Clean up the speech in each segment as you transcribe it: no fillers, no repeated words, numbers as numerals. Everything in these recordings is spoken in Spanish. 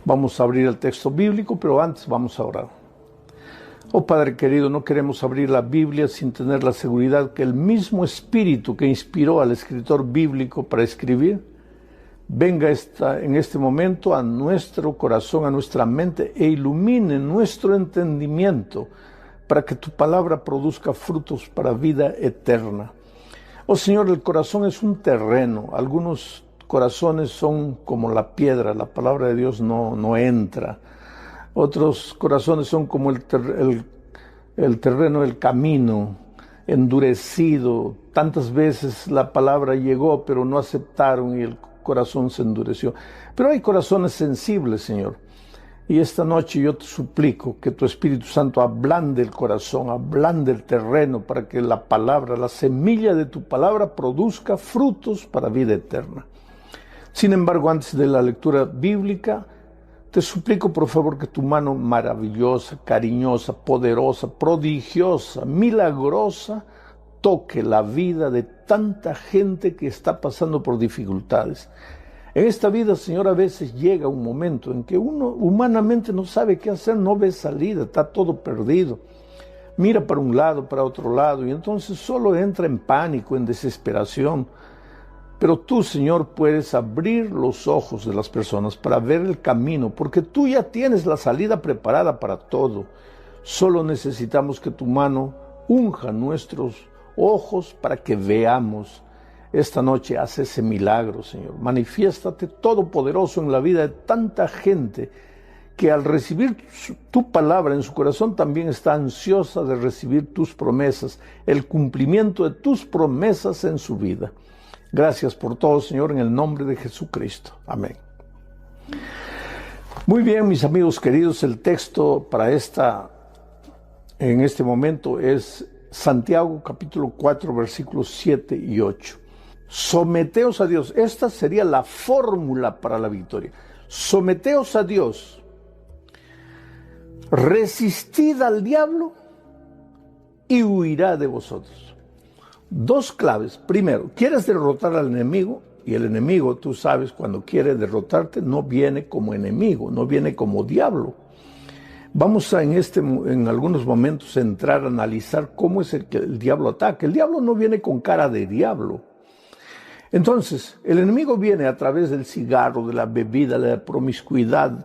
Vamos a abrir el texto bíblico, pero antes vamos a orar. Oh Padre querido, no queremos abrir la Biblia sin tener la seguridad que el mismo Espíritu que inspiró al escritor bíblico para escribir, venga en este momento a nuestro corazón, a nuestra mente e ilumine nuestro entendimiento para que tu palabra produzca frutos para vida eterna. Oh Señor, el corazón es un terreno. Algunos corazones son como la piedra, la palabra de Dios no entra. Otros corazones son como el terreno del camino, endurecido. Tantas veces la palabra llegó, pero no aceptaron y el corazón se endureció. Pero hay corazones sensibles, Señor. Y esta noche yo te suplico que tu Espíritu Santo ablande el corazón, ablande el terreno para que la palabra, la semilla de tu palabra produzca frutos para vida eterna. Sin embargo, antes de la lectura bíblica, te suplico por favor que tu mano maravillosa, cariñosa, poderosa, prodigiosa, milagrosa, toque la vida de tanta gente que está pasando por dificultades. En esta vida, Señor, a veces llega un momento en que uno humanamente no sabe qué hacer, no ve salida, está todo perdido. Mira para un lado, para otro lado, y entonces solo entra en pánico, en desesperación. Pero tú, Señor, puedes abrir los ojos de las personas para ver el camino, porque tú ya tienes la salida preparada para todo. Solo necesitamos que tu mano unja nuestros ojos para que veamos. Esta noche haz ese milagro, Señor. Manifiéstate todopoderoso en la vida de tanta gente que al recibir tu palabra en su corazón también está ansiosa de recibir tus promesas, el cumplimiento de tus promesas en su vida. Gracias por todo, Señor, en el nombre de Jesucristo. Amén. Muy bien, mis amigos queridos, el texto para en este momento es Santiago capítulo 4, versículos 7 y 8. Someteos a Dios. Esta sería la fórmula para la victoria. Someteos a Dios. Resistid al diablo y huirá de vosotros. Dos claves. Primero, quieres derrotar al enemigo, y el enemigo, tú sabes, cuando quiere derrotarte, no viene como enemigo, no viene como diablo. Vamos a en algunos momentos entrar a analizar cómo es que el diablo ataca. El diablo no viene con cara de diablo. Entonces, el enemigo viene a través del cigarro, de la bebida, de la promiscuidad.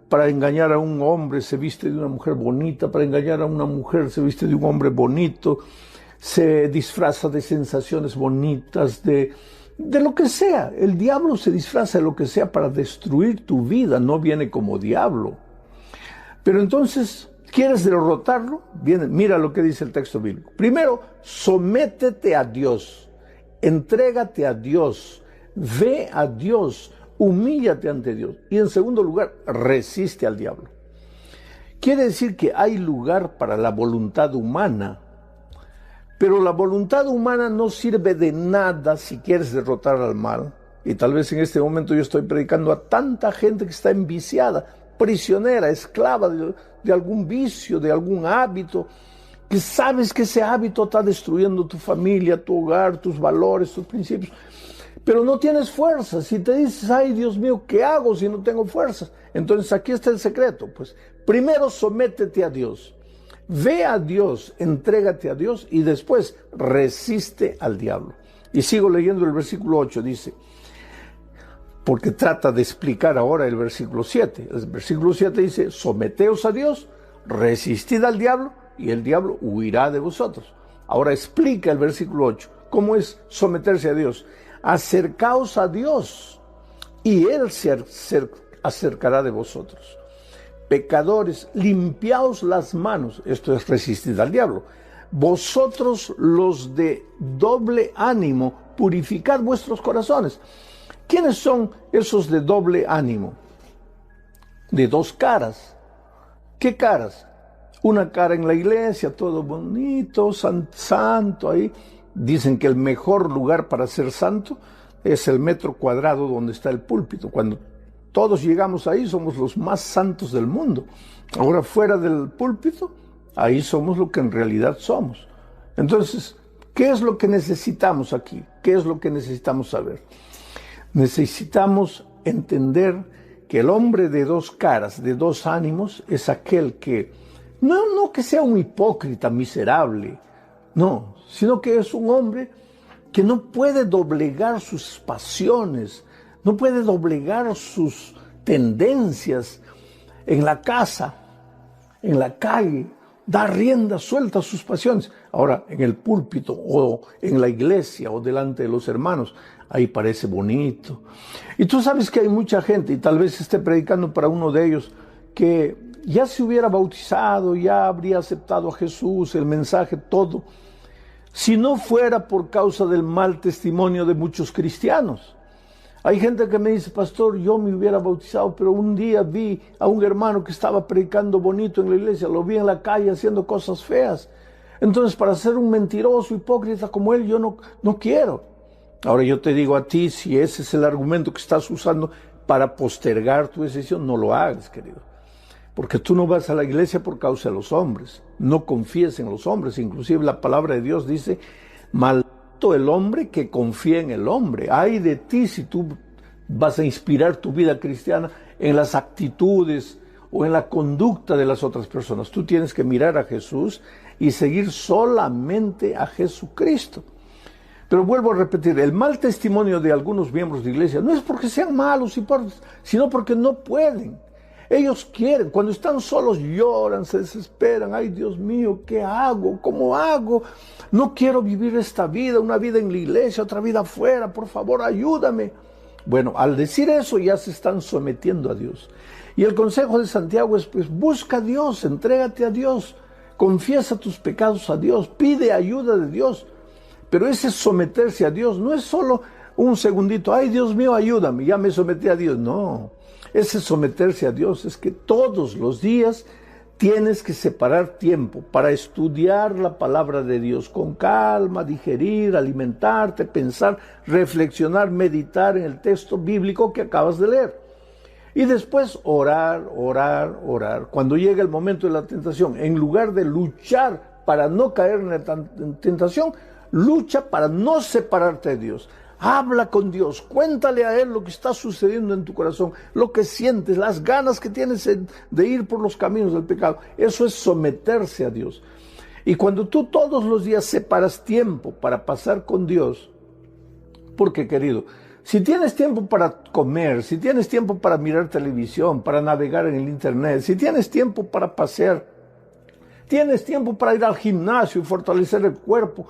Para engañar a un hombre se viste de una mujer bonita, para engañar a una mujer se viste de un hombre bonito. Se disfraza de sensaciones bonitas, de lo que sea. El diablo se disfraza de lo que sea para destruir tu vida, no viene como diablo. Pero entonces, ¿quieres derrotarlo? Bien, mira lo que dice el texto bíblico. Primero, sométete a Dios, entrégate a Dios, ve a Dios, humíllate ante Dios. Y en segundo lugar, resiste al diablo. Quiere decir que hay lugar para la voluntad humana. Pero la voluntad humana no sirve de nada si quieres derrotar al mal. Y tal vez en este momento yo estoy predicando a tanta gente que está enviciada, prisionera, esclava de algún vicio, de algún hábito, que sabes que ese hábito está destruyendo tu familia, tu hogar, tus valores, tus principios. Pero no tienes fuerzas. Si te dices, ay Dios mío, ¿qué hago si no tengo fuerzas? Entonces aquí está el secreto. Pues primero sométete a Dios. Ve a Dios, entrégate a Dios y después resiste al diablo. Y sigo leyendo el versículo 8, dice, porque trata de explicar ahora el versículo 7. El versículo 7 dice, someteos a Dios, resistid al diablo y el diablo huirá de vosotros. Ahora explica el versículo 8, ¿cómo es someterse a Dios? Acercaos a Dios y Él se acercará de vosotros. Pecadores, limpiaos las manos, esto es resistir al diablo. Vosotros los de doble ánimo, purificad vuestros corazones. ¿Quiénes son esos de doble ánimo? De dos caras. ¿Qué caras? Una cara en la iglesia, todo bonito, santo ahí. Dicen que el mejor lugar para ser santo es el metro cuadrado donde está el púlpito. Cuando todos llegamos ahí, somos los más santos del mundo. Ahora fuera del púlpito, ahí somos lo que en realidad somos. Entonces, ¿qué es lo que necesitamos aquí? ¿Qué es lo que necesitamos saber? Necesitamos entender que el hombre de dos caras, de dos ánimos, es aquel que, no que sea un hipócrita miserable, no, sino que es un hombre que no puede doblegar sus pasiones, no puede doblegar sus tendencias en la casa, en la calle, da rienda suelta a sus pasiones. Ahora, en el púlpito o en la iglesia o delante de los hermanos, ahí parece bonito. Y tú sabes que hay mucha gente, y tal vez esté predicando para uno de ellos, que ya se hubiera bautizado, ya habría aceptado a Jesús, el mensaje, todo, si no fuera por causa del mal testimonio de muchos cristianos. Hay gente que me dice, pastor, yo me hubiera bautizado, pero un día vi a un hermano que estaba predicando bonito en la iglesia, lo vi en la calle haciendo cosas feas. Entonces, para ser un mentiroso, hipócrita como él, yo no quiero. Ahora yo te digo a ti, si ese es el argumento que estás usando para postergar tu decisión, no lo hagas, querido. Porque tú no vas a la iglesia por causa de los hombres, no confíes en los hombres. Inclusive la palabra de Dios dice, maldito el hombre que confía en el hombre. Ay de ti si tú vas a inspirar tu vida cristiana en las actitudes o en la conducta de las otras personas. Tú tienes que mirar a Jesús y seguir solamente a Jesucristo. Pero vuelvo a repetir, el mal testimonio de algunos miembros de iglesia no es porque sean malos, sino porque no pueden. Ellos quieren, cuando están solos lloran, se desesperan. Ay, Dios mío, ¿qué hago? ¿Cómo hago? No quiero vivir esta vida, una vida en la iglesia, otra vida afuera. Por favor, ayúdame. Bueno, al decir eso ya se están sometiendo a Dios. Y el consejo de Santiago es, pues, busca a Dios, entrégate a Dios, confiesa tus pecados a Dios, pide ayuda de Dios. Pero ese someterse a Dios no es solo un segundito, ay, Dios mío, ayúdame, ya me sometí a Dios. No. Ese someterse a Dios es que todos los días tienes que separar tiempo para estudiar la palabra de Dios con calma, digerir, alimentarte, pensar, reflexionar, meditar en el texto bíblico que acabas de leer. Y después orar. Cuando llega el momento de la tentación, en lugar de luchar para no caer en la tentación, lucha para no separarte de Dios. Habla con Dios, cuéntale a Él lo que está sucediendo en tu corazón, lo que sientes, las ganas que tienes de ir por los caminos del pecado. Eso es someterse a Dios. Y cuando tú todos los días separas tiempo para pasar con Dios, porque querido, si tienes tiempo para comer, si tienes tiempo para mirar televisión, para navegar en el internet, si tienes tiempo para pasear, tienes tiempo para ir al gimnasio y fortalecer el cuerpo,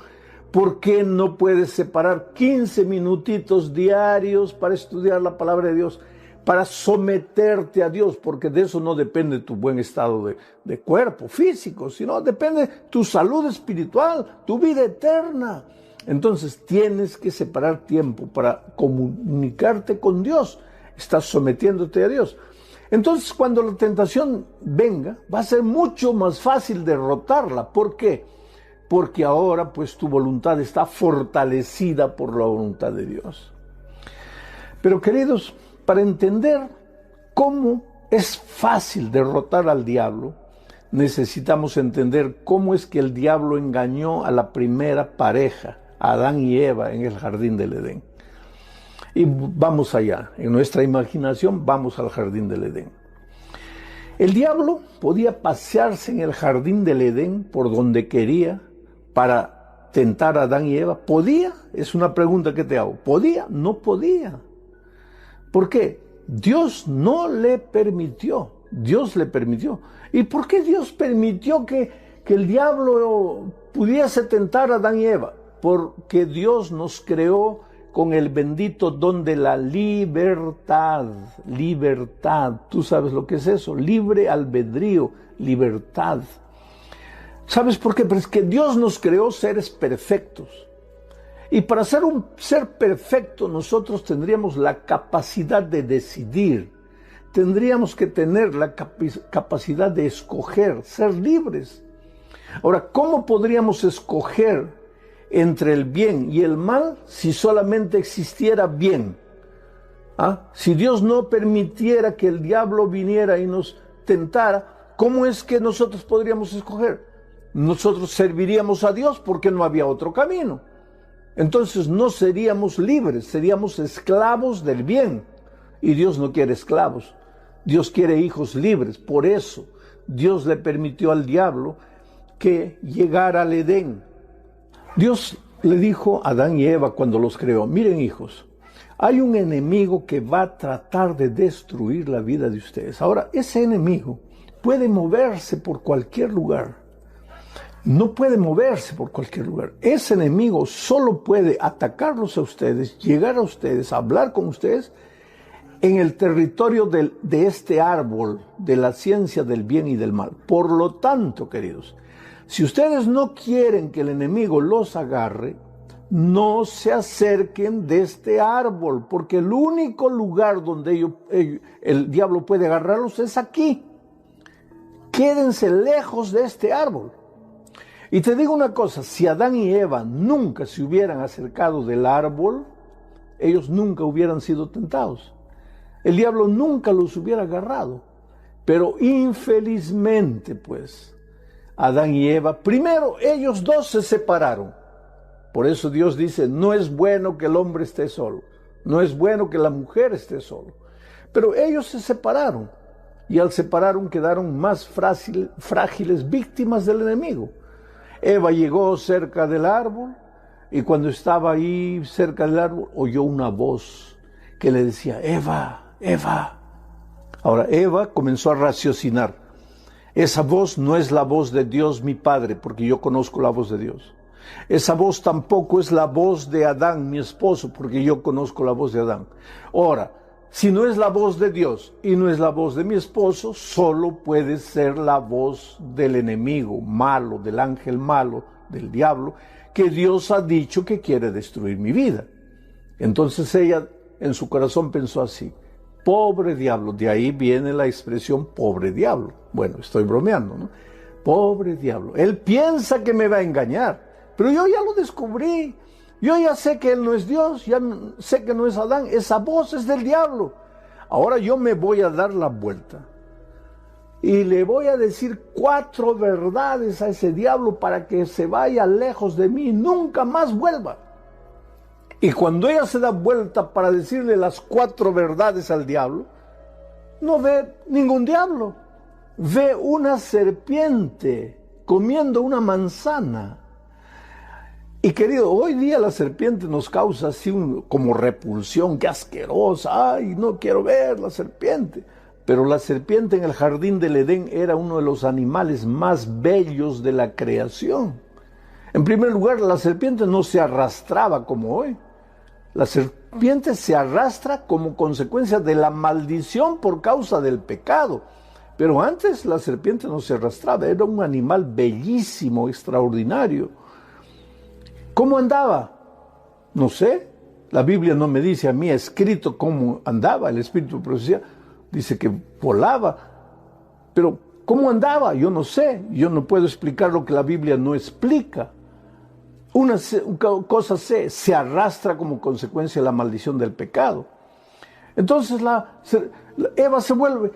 ¿por qué no puedes separar 15 minutitos diarios para estudiar la palabra de Dios, para someterte a Dios? Porque de eso no depende tu buen estado de cuerpo, físico, sino depende tu salud espiritual, tu vida eterna. Entonces tienes que separar tiempo para comunicarte con Dios. Estás sometiéndote a Dios. Entonces cuando la tentación venga, va a ser mucho más fácil derrotarla. ¿Por qué? Porque ahora pues tu voluntad está fortalecida por la voluntad de Dios. Pero queridos, para entender cómo es fácil derrotar al diablo, necesitamos entender cómo es que el diablo engañó a la primera pareja, a Adán y Eva, en el jardín del Edén. Y vamos allá, en nuestra imaginación vamos al jardín del Edén. El diablo podía pasearse en el jardín del Edén por donde quería, para tentar a Adán y Eva. ¿Podía? Es una pregunta que te hago. ¿Podía? No podía. ¿Por qué? Dios no le permitió. Dios le permitió. ¿Y por qué Dios permitió que el diablo pudiese tentar a Adán y Eva? Porque Dios nos creó con el bendito don de la libertad. Libertad. ¿Tú sabes lo que es eso? Libre albedrío, libertad. ¿Sabes por qué? Pero es que Dios nos creó seres perfectos. Y para ser un ser perfecto nosotros tendríamos la capacidad de decidir. Tendríamos que tener la capacidad de escoger, ser libres. Ahora, ¿cómo podríamos escoger entre el bien y el mal si solamente existiera bien? Si Dios no permitiera que el diablo viniera y nos tentara, ¿cómo es que nosotros podríamos escoger? Nosotros serviríamos a Dios porque no había otro camino. Entonces no seríamos libres, seríamos esclavos del bien. Y Dios no quiere esclavos. Dios quiere hijos libres. Por eso Dios le permitió al diablo que llegara al Edén. Dios le dijo a Adán y Eva cuando los creó: miren, hijos, hay un enemigo que va a tratar de destruir la vida de ustedes. Ahora, ese enemigo puede moverse por cualquier lugar. No puede moverse por cualquier lugar. Ese enemigo solo puede atacarlos a ustedes, llegar a ustedes, hablar con ustedes en el territorio de este árbol, de la ciencia del bien y del mal. Por lo tanto, queridos, si ustedes no quieren que el enemigo los agarre, no se acerquen de este árbol, porque el único lugar donde el diablo puede agarrarlos es aquí. Quédense lejos de este árbol. Y te digo una cosa, si Adán y Eva nunca se hubieran acercado del árbol, ellos nunca hubieran sido tentados. El diablo nunca los hubiera agarrado. Pero infelizmente, pues, Adán y Eva, primero ellos dos se separaron. Por eso Dios dice: no es bueno que el hombre esté solo, no es bueno que la mujer esté solo. Pero ellos se separaron, y al separaron quedaron más frágiles víctimas del enemigo. Eva llegó cerca del árbol, y cuando estaba ahí cerca del árbol, oyó una voz que le decía: Eva, Eva. Ahora, Eva comenzó a raciocinar. Esa voz no es la voz de Dios mi Padre, porque yo conozco la voz de Dios. Esa voz tampoco es la voz de Adán, mi esposo, porque yo conozco la voz de Adán. Ahora, si no es la voz de Dios y no es la voz de mi esposo, solo puede ser la voz del enemigo malo, del ángel malo, del diablo, que Dios ha dicho que quiere destruir mi vida. Entonces ella en su corazón pensó así: pobre diablo. De ahí viene la expresión pobre diablo. Bueno, estoy bromeando, ¿no? Pobre diablo. Él piensa que me va a engañar, pero yo ya lo descubrí. Yo ya sé que él no es Dios, ya sé que no es Adán. Esa voz es del diablo. Ahora yo me voy a dar la vuelta y le voy a decir 4 verdades a ese diablo para que se vaya lejos de mí y nunca más vuelva. Y cuando ella se da vuelta para decirle las 4 verdades al diablo, no ve ningún diablo. Ve una serpiente comiendo una manzana. Y querido, hoy día la serpiente nos causa así como repulsión, qué asquerosa, ay, no quiero ver la serpiente. Pero la serpiente en el jardín del Edén era uno de los animales más bellos de la creación. En primer lugar, la serpiente no se arrastraba como hoy. La serpiente se arrastra como consecuencia de la maldición por causa del pecado. Pero antes la serpiente no se arrastraba, era un animal bellísimo, extraordinario. ¿Cómo andaba? No sé. La Biblia no me dice a mí escrito cómo andaba. El Espíritu de Profecía dice que volaba. Pero ¿cómo andaba? Yo no sé. Yo no puedo explicar lo que la Biblia no explica. Una cosa sé, se arrastra como consecuencia de la maldición del pecado. Entonces Eva se vuelve: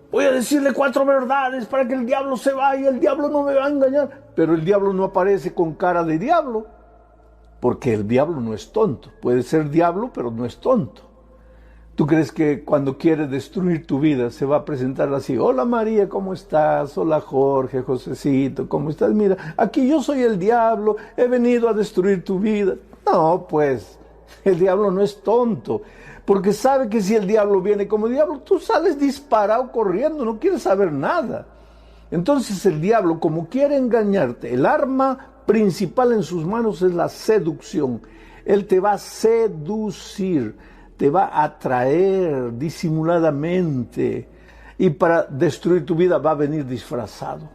voy a decirle 4 verdades para que el diablo se vaya, el diablo no me va a engañar. Pero el diablo no aparece con cara de diablo, porque el diablo no es tonto. Puede ser diablo, pero no es tonto. ¿Tú crees que cuando quiere destruir tu vida se va a presentar así? Hola María, ¿cómo estás? Hola Jorge, Josecito, ¿cómo estás? Mira, aquí yo soy el diablo, he venido a destruir tu vida. No, pues, el diablo no es tonto, porque sabe que si el diablo viene como diablo, tú sales disparado corriendo, no quieres saber nada. Entonces el diablo, como quiere engañarte, el arma principal en sus manos es la seducción. Él te va a seducir, te va a atraer disimuladamente, y para destruir tu vida va a venir disfrazado.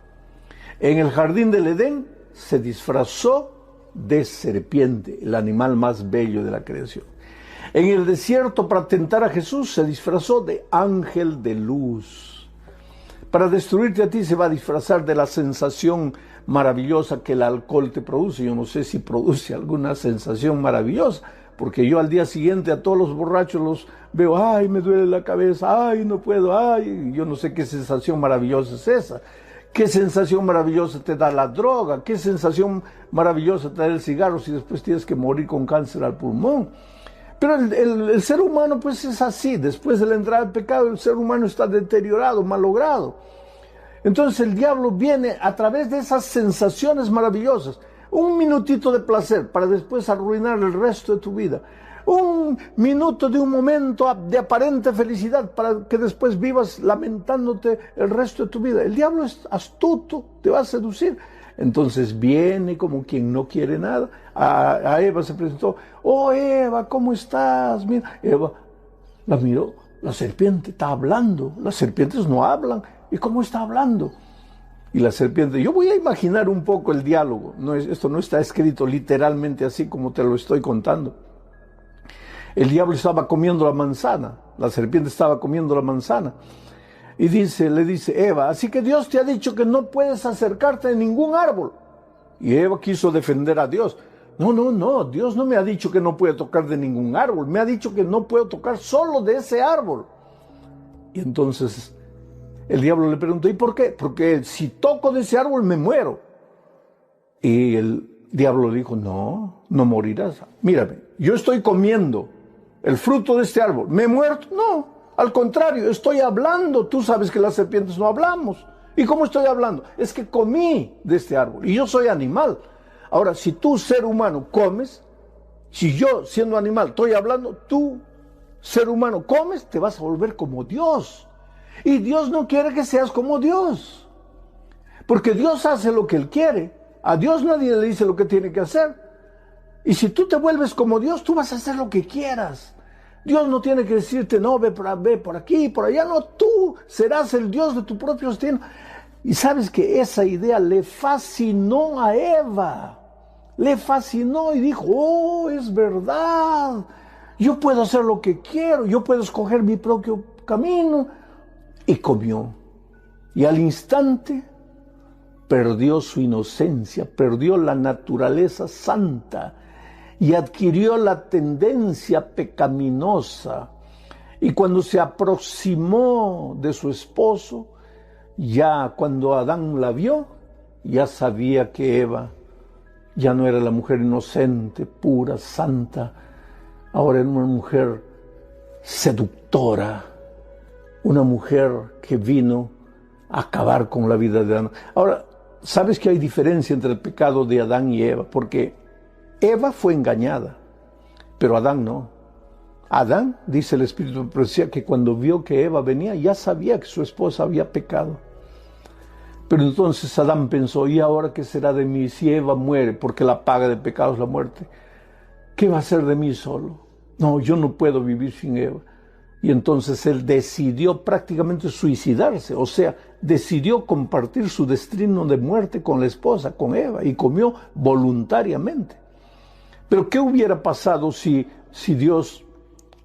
En el jardín del Edén se disfrazó de serpiente, el animal más bello de la creación. En el desierto, para tentar a Jesús, se disfrazó de ángel de luz. Para destruirte a ti se va a disfrazar de la sensación maravillosa que el alcohol te produce. Yo no sé si produce alguna sensación maravillosa, porque yo al día siguiente a todos los borrachos los veo: ay, me duele la cabeza, ay, no puedo, ay, yo no sé qué sensación maravillosa es esa. ¿Qué sensación maravillosa te da la droga? ¿Qué sensación maravillosa te da el cigarro si después tienes que morir con cáncer al pulmón? Pero el ser humano pues es así, después de la entrada del pecado el ser humano está deteriorado, malogrado. Entonces el diablo viene a través de esas sensaciones maravillosas, un minutito de placer para después arruinar el resto de tu vida, un minuto de un momento de aparente felicidad para que después vivas lamentándote el resto de tu vida. El diablo es astuto, te va a seducir. Entonces viene como quien no quiere nada. A Eva se presentó, oh Eva, ¿cómo estás? Mira, Eva la miró, la serpiente está hablando, las serpientes no hablan, ¿y cómo está hablando? Y la serpiente, yo voy a imaginar un poco el diálogo, esto no está escrito literalmente así como te lo estoy contando. El diablo estaba comiendo la manzana, la serpiente estaba comiendo la manzana. Y le dice Eva, así que Dios te ha dicho que no puedes acercarte a ningún árbol. Y Eva quiso defender a Dios. No, Dios no me ha dicho que no puedo tocar de ningún árbol, me ha dicho que no puedo tocar solo de ese árbol. Y entonces el diablo le preguntó, ¿y por qué? Porque si toco de ese árbol me muero. Y el diablo le dijo, no morirás. Mírame, yo estoy comiendo el fruto de este árbol, ¿me he muerto? No, al contrario, estoy hablando. Tú sabes que las serpientes no hablamos. ¿Y cómo estoy hablando? Es que comí de este árbol y yo soy animal. Ahora, si tú, ser humano, comes, si yo, siendo animal, estoy hablando, tú, ser humano, comes, te vas a volver como Dios. Y Dios no quiere que seas como Dios, porque Dios hace lo que Él quiere. A Dios nadie le dice lo que tiene que hacer. Y si tú te vuelves como Dios, tú vas a hacer lo que quieras. Dios no tiene que decirte, no, ve por aquí, por allá. No, tú serás el Dios de tu propio destino. Y sabes que esa idea le fascinó a Eva. Le fascinó y dijo, oh, es verdad. Yo puedo hacer lo que quiero, yo puedo escoger mi propio camino. Y comió. Y al instante perdió su inocencia, perdió la naturaleza santa y adquirió la tendencia pecaminosa. Y cuando se aproximó de su esposo, ya cuando Adán la vio, ya sabía que Eva ya no era la mujer inocente, pura, santa. Ahora era una mujer seductora, una mujer que vino a acabar con la vida de Adán. Ahora, ¿sabes que hay diferencia entre el pecado de Adán y Eva? Porque Eva fue engañada, pero Adán no. Adán, dice el Espíritu de Profecía, que cuando vio que Eva venía, ya sabía que su esposa había pecado. Pero entonces Adán pensó, ¿y ahora qué será de mí si Eva muere? Porque la paga del pecado es la muerte. ¿Qué va a ser de mí solo? No, yo no puedo vivir sin Eva. Y entonces él decidió prácticamente suicidarse, o sea, decidió compartir su destino de muerte con la esposa, con Eva, y comió voluntariamente. Pero ¿qué hubiera pasado si Dios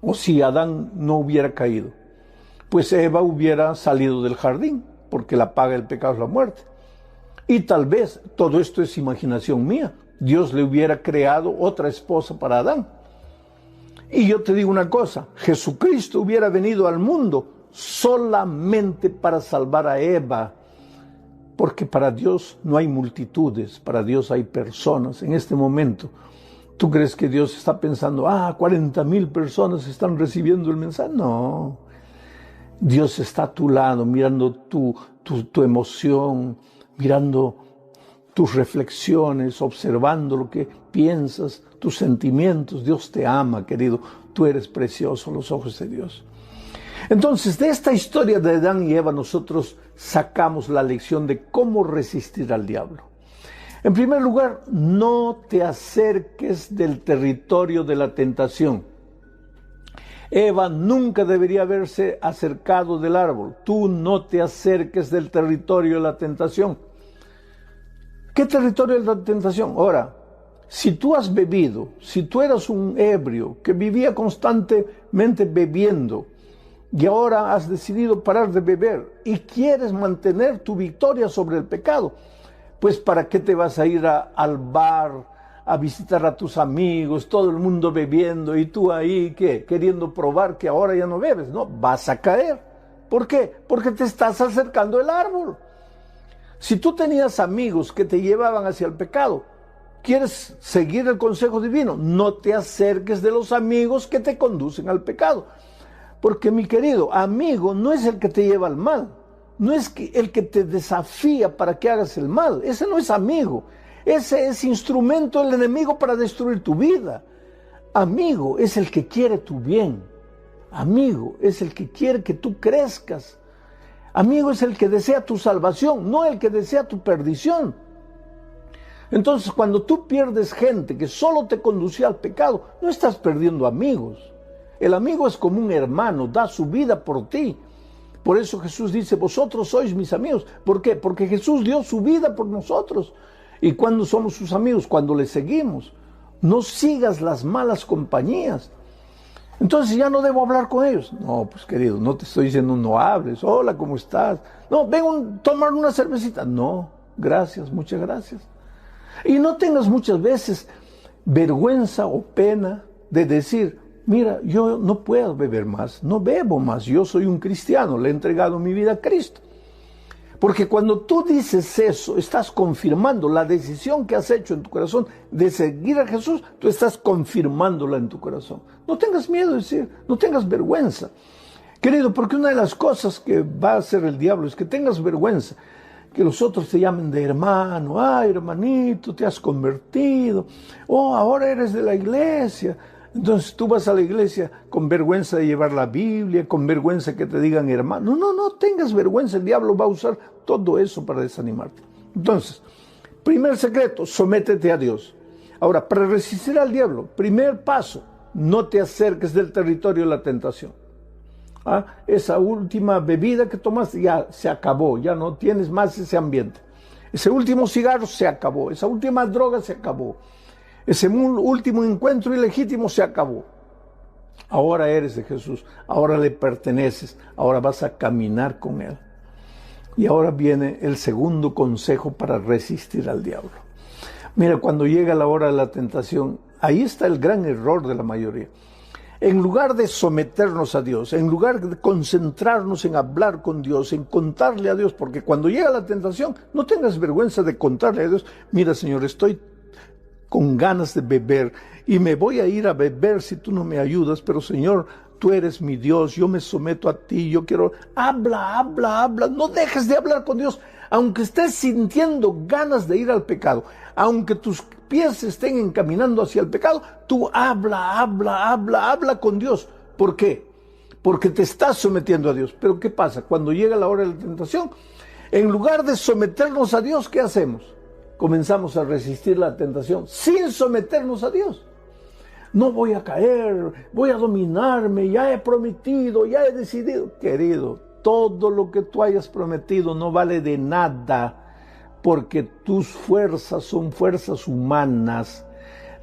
o si Adán no hubiera caído? Pues Eva hubiera salido del jardín, porque la paga del pecado es la muerte. Y tal vez, todo esto es imaginación mía, Dios le hubiera creado otra esposa para Adán. Y yo te digo una cosa, Jesucristo hubiera venido al mundo solamente para salvar a Eva, porque para Dios no hay multitudes, para Dios hay personas. En este momento, ¿tú crees que Dios está pensando, 40,000 personas están recibiendo el mensaje? No, Dios está a tu lado, mirando tu emoción, mirando tus reflexiones, observando lo que piensas, tus sentimientos. Dios te ama, querido. Tú eres precioso a los ojos de Dios. Entonces, de esta historia de Adán y Eva, nosotros sacamos la lección de cómo resistir al diablo. En primer lugar, no te acerques del territorio de la tentación. Eva nunca debería haberse acercado del árbol. Tú no te acerques del territorio de la tentación. ¿Qué territorio es la tentación? Ahora, si tú has bebido, si tú eras un ebrio que vivía constantemente bebiendo y ahora has decidido parar de beber y quieres mantener tu victoria sobre el pecado, pues ¿para qué te vas a ir al bar, a visitar a tus amigos, todo el mundo bebiendo y tú ahí, ¿qué? Queriendo probar que ahora ya no bebes? No, vas a caer. ¿Por qué? Porque te estás acercando al árbol. Si tú tenías amigos que te llevaban hacia el pecado, ¿Quieres seguir el consejo divino? No te acerques de los amigos que te conducen al pecado. Porque, mi querido, amigo no es el que te lleva al mal. No es el que te desafía para que hagas el mal. Ese no es amigo. Ese es instrumento del enemigo para destruir tu vida. Amigo es el que quiere tu bien. Amigo es el que quiere que tú crezcas. Amigo es el que desea tu salvación, no el que desea tu perdición. Entonces, cuando tú pierdes gente que solo te conducía al pecado, no estás perdiendo amigos. El amigo es como un hermano, da su vida por ti. Por eso Jesús dice, vosotros sois mis amigos. ¿Por qué? Porque Jesús dio su vida por nosotros. ¿Y cuándo somos sus amigos? Cuando le seguimos. No sigas las malas compañías. Entonces ya no debo hablar con ellos. No, pues querido, no te estoy diciendo no hables. Hola, ¿cómo estás? No, ven a tomar una cervecita. No, gracias, muchas gracias. Y no tengas muchas veces vergüenza o pena de decir, mira, yo no puedo beber más, no bebo más, yo soy un cristiano, le he entregado mi vida a Cristo. Porque cuando tú dices eso, estás confirmando la decisión que has hecho en tu corazón de seguir a Jesús, tú estás confirmándola en tu corazón. No tengas miedo de decir, no tengas vergüenza. Querido, porque una de las cosas que va a hacer el diablo es que tengas vergüenza, que los otros te llamen de hermano, ay hermanito, te has convertido, oh, ahora eres de la iglesia. Entonces tú vas a la iglesia con vergüenza de llevar la Biblia, con vergüenza que te digan hermano. No tengas vergüenza, el diablo va a usar todo eso para desanimarte. Entonces, primer secreto, sométete a Dios. Ahora, para resistir al diablo, primer paso, no te acerques del territorio de la tentación. Esa última bebida que tomaste ya se acabó, ya no tienes más ese ambiente. Ese último cigarro se acabó, esa última droga se acabó. Ese último encuentro ilegítimo se acabó. Ahora eres de Jesús, ahora le perteneces, ahora vas a caminar con Él. Y ahora viene el segundo consejo para resistir al diablo. Mira, cuando llega la hora de la tentación, ahí está el gran error de la mayoría. En lugar de someternos a Dios, en lugar de concentrarnos en hablar con Dios, en contarle a Dios, porque cuando llega la tentación, no tengas vergüenza de contarle a Dios, mira Señor, estoy con ganas de beber y me voy a ir a beber si tú no me ayudas, pero Señor, tú eres mi Dios, yo me someto a ti, yo quiero, habla, no dejes de hablar con Dios, aunque estés sintiendo ganas de ir al pecado, aunque tus pies estén encaminando hacia el pecado, tú habla con Dios. ¿Por qué? Porque te estás sometiendo a Dios. Pero ¿qué pasa? Cuando llega la hora de la tentación, en lugar de someternos a Dios, ¿qué hacemos? Comenzamos a resistir la tentación sin someternos a Dios. No voy a caer, voy a dominarme, ya he prometido, ya he decidido. Querido, todo lo que tú hayas prometido no vale de nada, porque tus fuerzas son fuerzas humanas.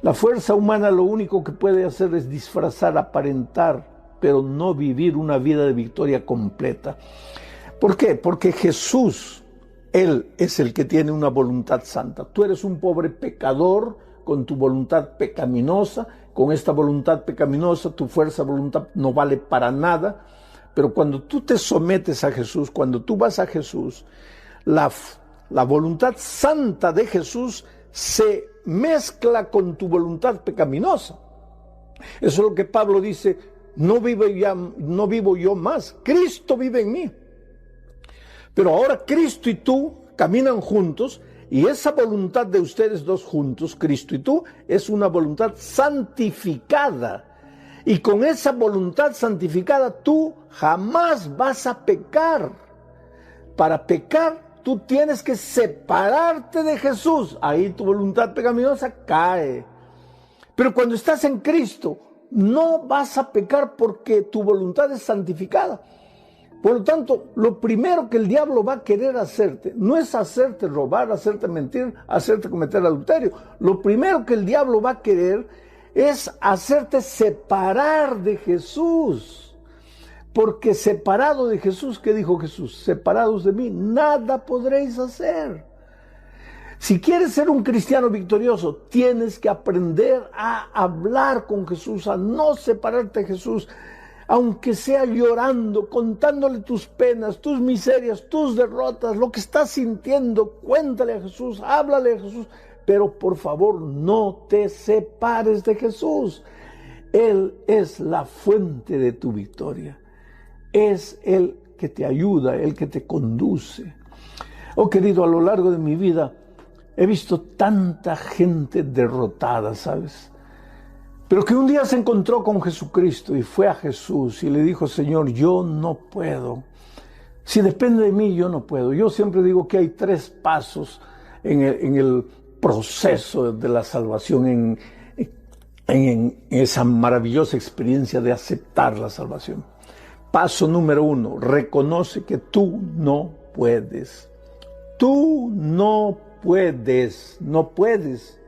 La fuerza humana lo único que puede hacer es disfrazar, aparentar, pero no vivir una vida de victoria completa. ¿Por qué? Porque Jesús, Él es el que tiene una voluntad santa. Tú eres un pobre pecador con tu voluntad pecaminosa. Con esta voluntad pecaminosa, tu fuerza de voluntad no vale para nada. Pero cuando tú te sometes a Jesús, cuando tú vas a Jesús, la voluntad santa de Jesús se mezcla con tu voluntad pecaminosa. Eso es lo que Pablo dice, no vivo yo más, Cristo vive en mí. Pero ahora Cristo y tú caminan juntos y esa voluntad de ustedes dos juntos, Cristo y tú, es una voluntad santificada. Y con esa voluntad santificada tú jamás vas a pecar. Para pecar tú tienes que separarte de Jesús. Ahí tu voluntad pecaminosa cae. Pero cuando estás en Cristo, no vas a pecar porque tu voluntad es santificada. Por lo tanto, lo primero que el diablo va a querer hacerte, no es hacerte robar, hacerte mentir, hacerte cometer adulterio. Lo primero que el diablo va a querer es hacerte separar de Jesús. Porque separado de Jesús, ¿qué dijo Jesús? Separados de mí, nada podréis hacer. Si quieres ser un cristiano victorioso, tienes que aprender a hablar con Jesús, a no separarte de Jesús, aunque sea llorando, contándole tus penas, tus miserias, tus derrotas, lo que estás sintiendo, cuéntale a Jesús, háblale a Jesús, pero por favor no te separes de Jesús. Él es la fuente de tu victoria. Es el que te ayuda, el que te conduce. Oh querido, a lo largo de mi vida he visto tanta gente derrotada, ¿sabes? Pero que un día se encontró con Jesucristo y fue a Jesús y le dijo: Señor, yo no puedo. Si depende de mí, yo no puedo. Yo siempre digo que hay 3 pasos en el proceso de la salvación, en esa maravillosa experiencia de aceptar la salvación. Paso número 1, reconoce que tú no puedes. Tú no puedes, no puedes.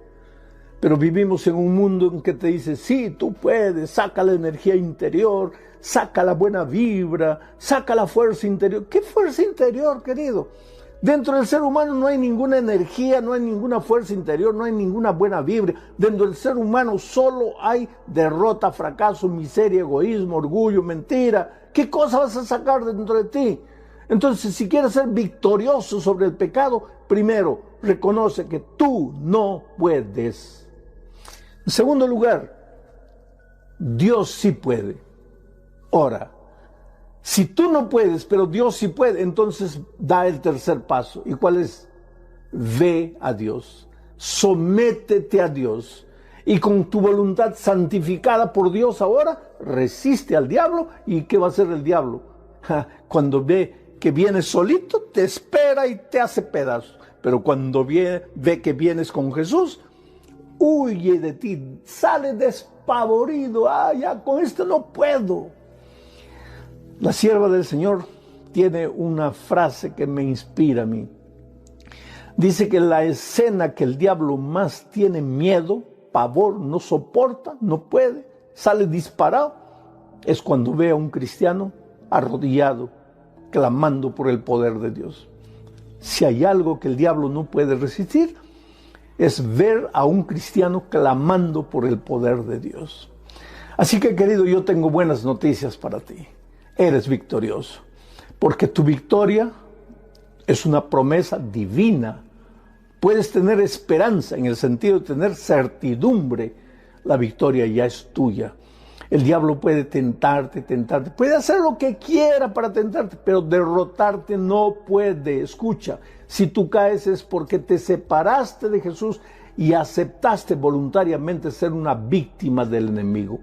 Pero vivimos en un mundo en que te dice: sí, tú puedes, saca la energía interior, saca la buena vibra, saca la fuerza interior. ¿Qué fuerza interior, querido? Dentro del ser humano no hay ninguna energía, no hay ninguna fuerza interior, no hay ninguna buena vibra. Dentro del ser humano solo hay derrota, fracaso, miseria, egoísmo, orgullo, mentira. ¿Qué cosa vas a sacar dentro de ti? Entonces, si quieres ser victorioso sobre el pecado, primero, reconoce que tú no puedes. En segundo lugar, Dios sí puede. Ahora, si tú no puedes, pero Dios sí puede, entonces da el tercer paso. ¿Y cuál es? Ve a Dios, sométete a Dios, y con tu voluntad santificada por Dios ahora, resiste al diablo. ¿Y qué va a hacer el diablo? Cuando ve que vienes solito, te espera y te hace pedazos. Pero cuando ve que vienes con Jesús, huye de ti, sale despavorido. Ya con esto no puedo. La sierva del Señor tiene una frase que me inspira a mí. Dice que la escena que el diablo más tiene miedo, pavor, no soporta, no puede, sale disparado, es cuando ve a un cristiano arrodillado, clamando por el poder de Dios. Si hay algo que el diablo no puede resistir, es ver a un cristiano clamando por el poder de Dios. Así que, querido, yo tengo buenas noticias para ti. Eres victorioso, porque tu victoria es una promesa divina. Puedes tener esperanza en el sentido de tener certidumbre. La victoria ya es tuya. El diablo puede tentarte, puede hacer lo que quiera para tentarte, pero derrotarte no puede. Escucha, si tú caes es porque te separaste de Jesús y aceptaste voluntariamente ser una víctima del enemigo.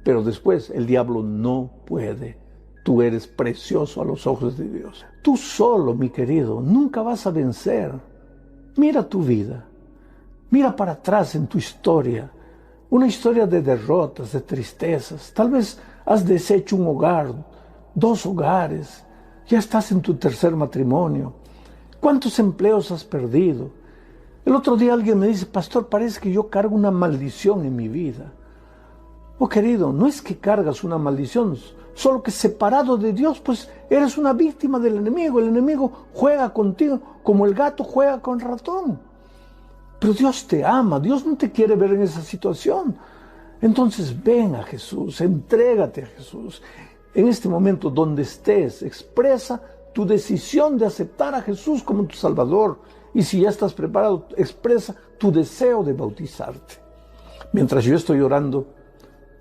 Pero después el diablo no puede. Tú eres precioso a los ojos de Dios. Tú solo, mi querido, nunca vas a vencer. Mira tu vida. Mira para atrás en tu historia. Una historia de derrotas, de tristezas. Tal vez has deshecho un hogar, 2 hogares. Ya estás en tu 3er matrimonio. ¿Cuántos empleos has perdido? El otro día alguien me dice: pastor, parece que yo cargo una maldición en mi vida. Oh, querido, no es que cargas una maldición, solo que separado de Dios, pues eres una víctima del enemigo. El enemigo juega contigo como el gato juega con el ratón. Pero Dios te ama, Dios no te quiere ver en esa situación. Entonces ven a Jesús, entrégate a Jesús. En este momento donde estés, expresa tu decisión de aceptar a Jesús como tu Salvador. Y si ya estás preparado, expresa tu deseo de bautizarte. Mientras yo estoy orando,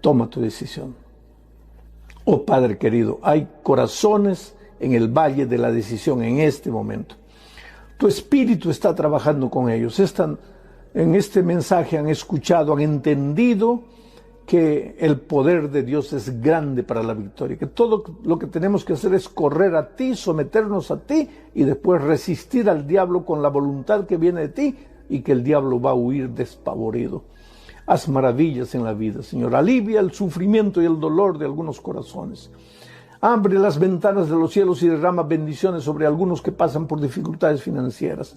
toma tu decisión. Oh Padre querido, hay corazones en el valle de la decisión en este momento. Tu Espíritu está trabajando con ellos. En este mensaje han escuchado, han entendido que el poder de Dios es grande para la victoria, que todo lo que tenemos que hacer es correr a ti, someternos a ti y después resistir al diablo con la voluntad que viene de ti, y que el diablo va a huir despavorido. Haz maravillas en la vida, Señor. Alivia el sufrimiento y el dolor de algunos corazones. Abre las ventanas de los cielos y derrama bendiciones sobre algunos que pasan por dificultades financieras.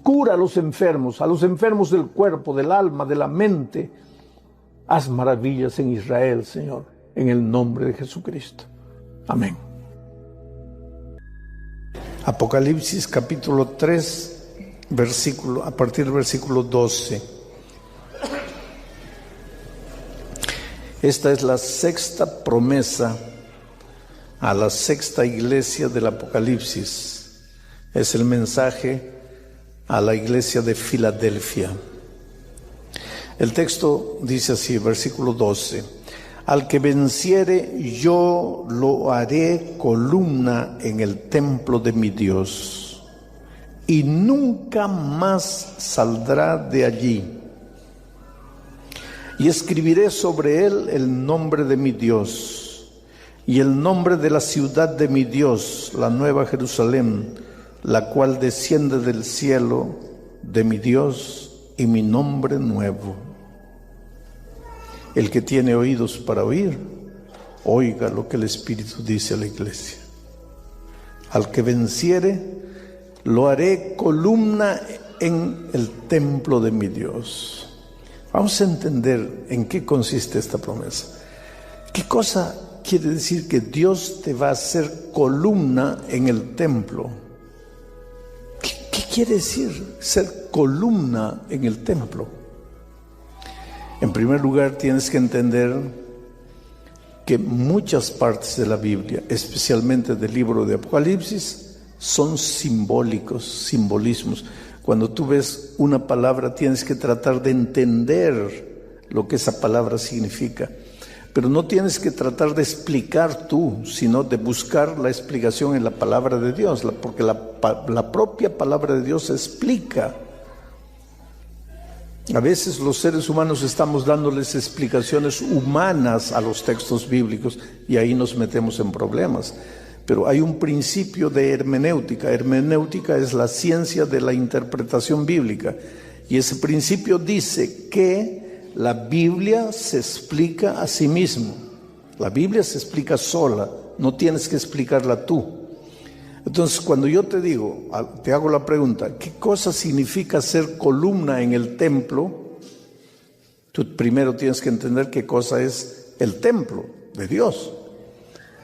Cura a los enfermos del cuerpo, del alma, de la mente. Haz maravillas en Israel, Señor, en el nombre de Jesucristo. Amén. Apocalipsis capítulo 3, a partir del versículo 12. Esta es la 6ª promesa a la 6ª iglesia del Apocalipsis. Es el mensaje a la iglesia de Filadelfia. El texto dice así, versículo 12: al que venciere, yo lo haré columna en el templo de mi Dios, y nunca más saldrá de allí. Y escribiré sobre él el nombre de mi Dios, y el nombre de la ciudad de mi Dios, la nueva Jerusalén, la cual desciende del cielo de mi Dios, y mi nombre nuevo. El que tiene oídos para oír, oiga lo que el Espíritu dice a la iglesia. Al que venciere, lo haré columna en el templo de mi Dios. Vamos a entender en qué consiste esta promesa. ¿Qué cosa quiere decir que Dios te va a hacer columna en el templo? ¿Qué quiere decir ser columna en el templo? En primer lugar, tienes que entender que muchas partes de la Biblia, especialmente del libro de Apocalipsis, son simbólicos, simbolismos. Cuando tú ves una palabra, tienes que tratar de entender lo que esa palabra significa. Pero no tienes que tratar de explicar tú, sino de buscar la explicación en la palabra de Dios, porque la propia palabra de Dios explica. A veces los seres humanos estamos dándoles explicaciones humanas a los textos bíblicos y ahí nos metemos en problemas. Pero hay un principio de hermenéutica. Hermenéutica es la ciencia de la interpretación bíblica. Y ese principio dice que la Biblia se explica a sí misma. La Biblia se explica sola, no tienes que explicarla tú. Entonces, cuando yo te digo, te hago la pregunta, ¿qué cosa significa ser columna en el templo? Tú primero tienes que entender qué cosa es el templo de Dios.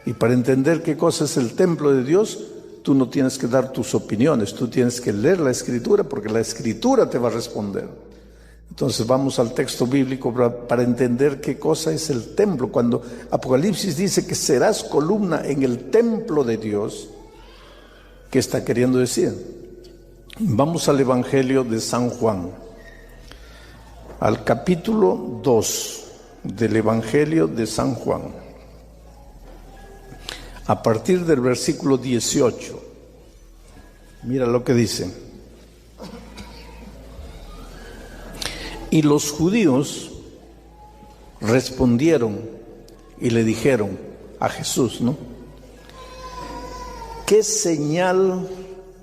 Y para entender qué cosa es el templo de Dios, tú no tienes que dar tus opiniones, tú tienes que leer la Escritura, porque la Escritura te va a responder. Entonces vamos al texto bíblico para entender qué cosa es el templo. Cuando Apocalipsis dice que serás columna en el templo de Dios, ¿qué está queriendo decir? Vamos al Evangelio de San Juan, al capítulo 2 del Evangelio de San Juan, a partir del versículo 18. Mira lo que dice. Y los judíos respondieron y le dijeron a Jesús, ¿no? ¿Qué señal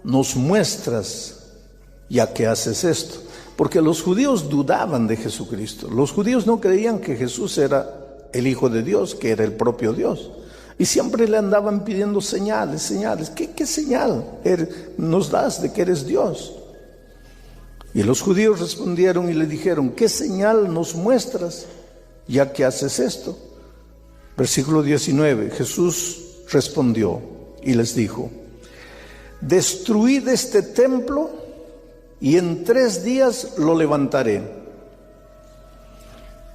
nos muestras ya que haces esto? Porque los judíos dudaban de Jesucristo. Los judíos no creían que Jesús era el Hijo de Dios, que era el propio Dios. Y siempre le andaban pidiendo señales. ¿Qué señal nos das de que eres Dios? Y los judíos respondieron y le dijeron, ¿qué señal nos muestras ya que haces esto? Versículo 19, Jesús respondió y les dijo, destruid este templo y en 3 días lo levantaré.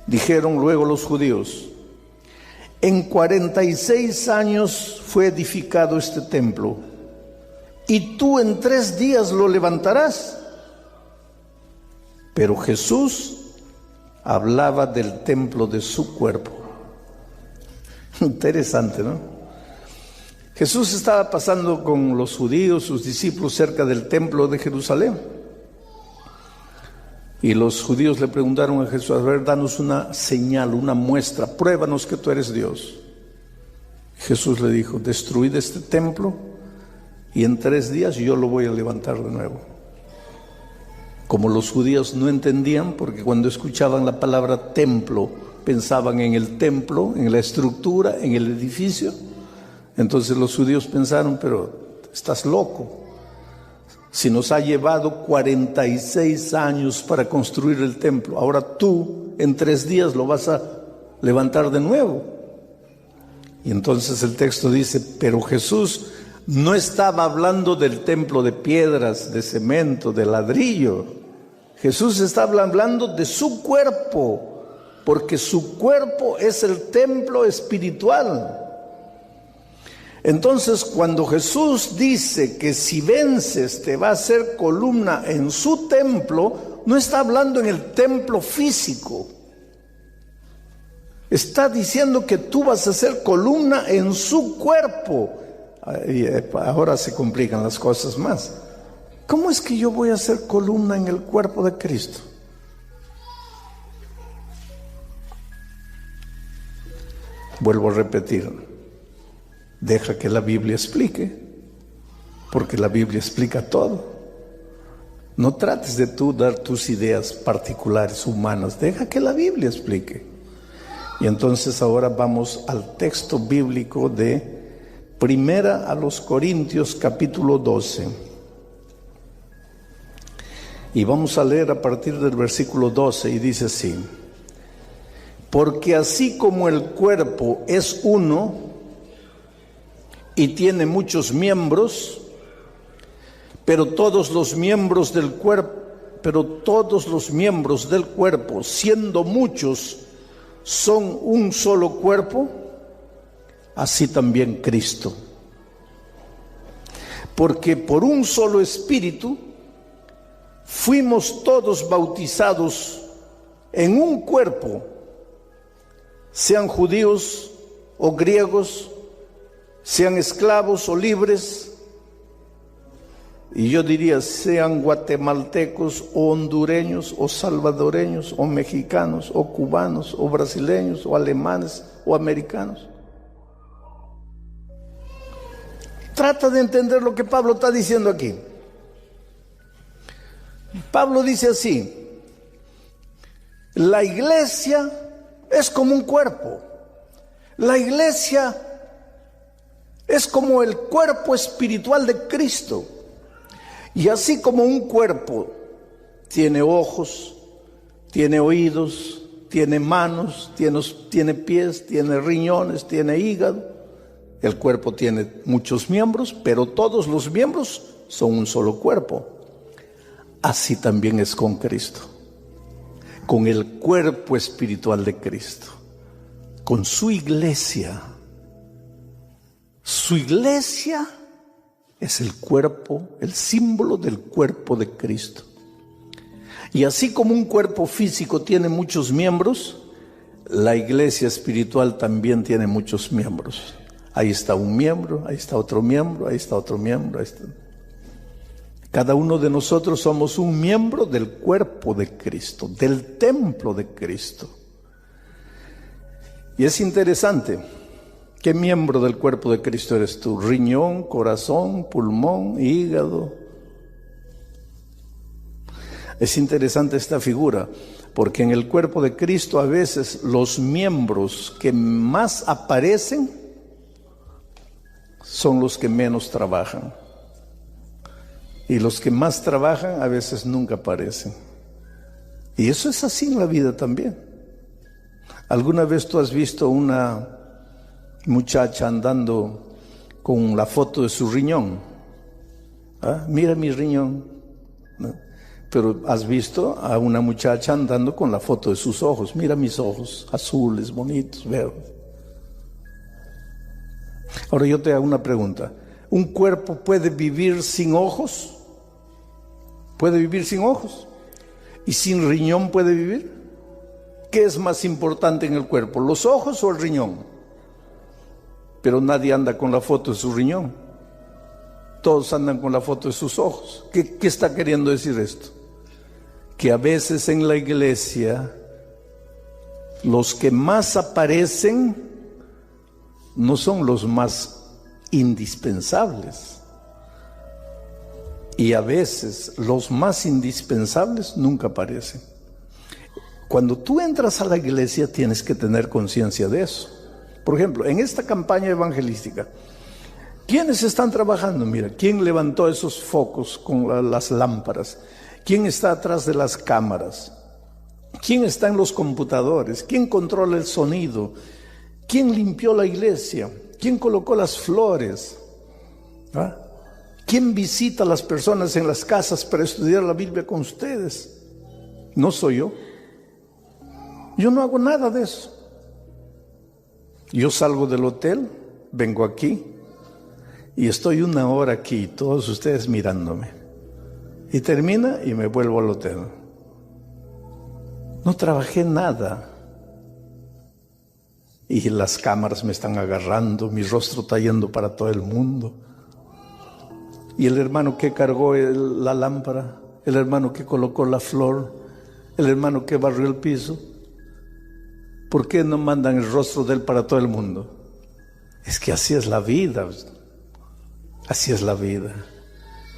Dijeron luego los judíos, en 46 años fue edificado este templo, y tú en 3 días lo levantarás. Pero Jesús hablaba del templo de su cuerpo. Interesante, ¿no? Jesús estaba pasando con los judíos, sus discípulos, cerca del templo de Jerusalén. Y los judíos le preguntaron a Jesús, a ver, danos una señal, una muestra, pruébanos que tú eres Dios. Jesús le dijo, destruid este templo y en 3 días yo lo voy a levantar de nuevo. Como los judíos no entendían, porque cuando escuchaban la palabra templo, pensaban en el templo, en la estructura, en el edificio. Entonces los judíos pensaron, pero estás loco. Si nos ha llevado 46 años para construir el templo, ahora tú en 3 días lo vas a levantar de nuevo. Y entonces el texto dice, pero Jesús no estaba hablando del templo de piedras, de cemento, de ladrillo. Jesús estaba hablando de su cuerpo, porque su cuerpo es el templo espiritual. Entonces, cuando Jesús dice que si vences te va a hacer columna en su templo, no está hablando en el templo físico. Está diciendo que tú vas a ser columna en su cuerpo. Y ahora se complican las cosas más. ¿Cómo es que yo voy a ser columna en el cuerpo de Cristo? Vuelvo a repetir, deja que la Biblia explique, porque la Biblia explica todo. No trates de tú dar tus ideas particulares, humanas, deja que la Biblia explique. Y entonces ahora vamos al texto bíblico de Primera a los Corintios capítulo 12. Y vamos a leer a partir del versículo 12 y dice así: porque así como el cuerpo es uno y tiene muchos miembros, pero todos los miembros del cuerpo, siendo muchos, son un solo cuerpo, así también Cristo. Porque por un solo espíritu fuimos todos bautizados en un cuerpo, sean judíos o griegos, sean esclavos o libres, y yo diría sean guatemaltecos o hondureños o salvadoreños o mexicanos o cubanos o brasileños o alemanes o americanos. Trata de entender lo que Pablo está diciendo aquí. Pablo dice así: la iglesia es como un cuerpo. La iglesia es como el cuerpo espiritual de Cristo. Y así como un cuerpo tiene ojos, tiene oídos, tiene manos, tiene pies, tiene riñones, tiene hígado, el cuerpo tiene muchos miembros, pero todos los miembros son un solo cuerpo. Así también es con Cristo, con el cuerpo espiritual de Cristo, con su iglesia. Su iglesia es el cuerpo, el símbolo del cuerpo de Cristo. Y así como un cuerpo físico tiene muchos miembros, la iglesia espiritual también tiene muchos miembros. Ahí está un miembro, ahí está otro miembro, ahí está otro miembro, ahí está. Cada uno de nosotros somos un miembro del cuerpo de Cristo, del templo de Cristo. Y es interesante, ¿qué miembro del cuerpo de Cristo eres tú? Riñón, corazón, pulmón, hígado. Es interesante esta figura, porque en el cuerpo de Cristo a veces los miembros que más aparecen son los que menos trabajan. Y los que más trabajan a veces nunca aparecen. Y eso es así en la vida también. ¿Alguna vez tú has visto una muchacha andando con la foto de su riñón? ¿Ah? Mira mi riñón. ¿No? Pero has visto a una muchacha andando con la foto de sus ojos. Mira mis ojos, azules, bonitos, verdes. Ahora yo te hago una pregunta. ¿Un cuerpo puede vivir sin ojos? ¿Puede vivir sin ojos? ¿Y sin riñón puede vivir? ¿Qué es más importante en el cuerpo, los ojos o el riñón? Pero nadie anda con la foto de su riñón. Todos andan con la foto de sus ojos. ¿Qué está queriendo decir esto? Que a veces en la iglesia los que más aparecen no son los más indispensables. Y a veces los más indispensables nunca aparecen. Cuando tú entras a la iglesia tienes que tener conciencia de eso. Por ejemplo, en esta campaña evangelística, ¿quiénes están trabajando? Mira, ¿quién levantó esos focos con las lámparas? ¿Quién está atrás de las cámaras? ¿Quién está en los computadores? ¿Quién controla el sonido? ¿Quién limpió la iglesia? ¿Quién colocó las flores? ¿Ah? ¿Quién visita a las personas en las casas para estudiar la Biblia con ustedes? No soy yo. Yo no hago nada de eso. Yo salgo del hotel, vengo aquí y estoy 1 hora aquí, todos ustedes mirándome. Y termina y me vuelvo al hotel. No trabajé nada. Y las cámaras me están agarrando, mi rostro está yendo para todo el mundo. Y el hermano que cargó la lámpara, el hermano que colocó la flor, el hermano que barrió el piso, ¿por qué no mandan el rostro de él para todo el mundo? Es que así es la vida, así es la vida.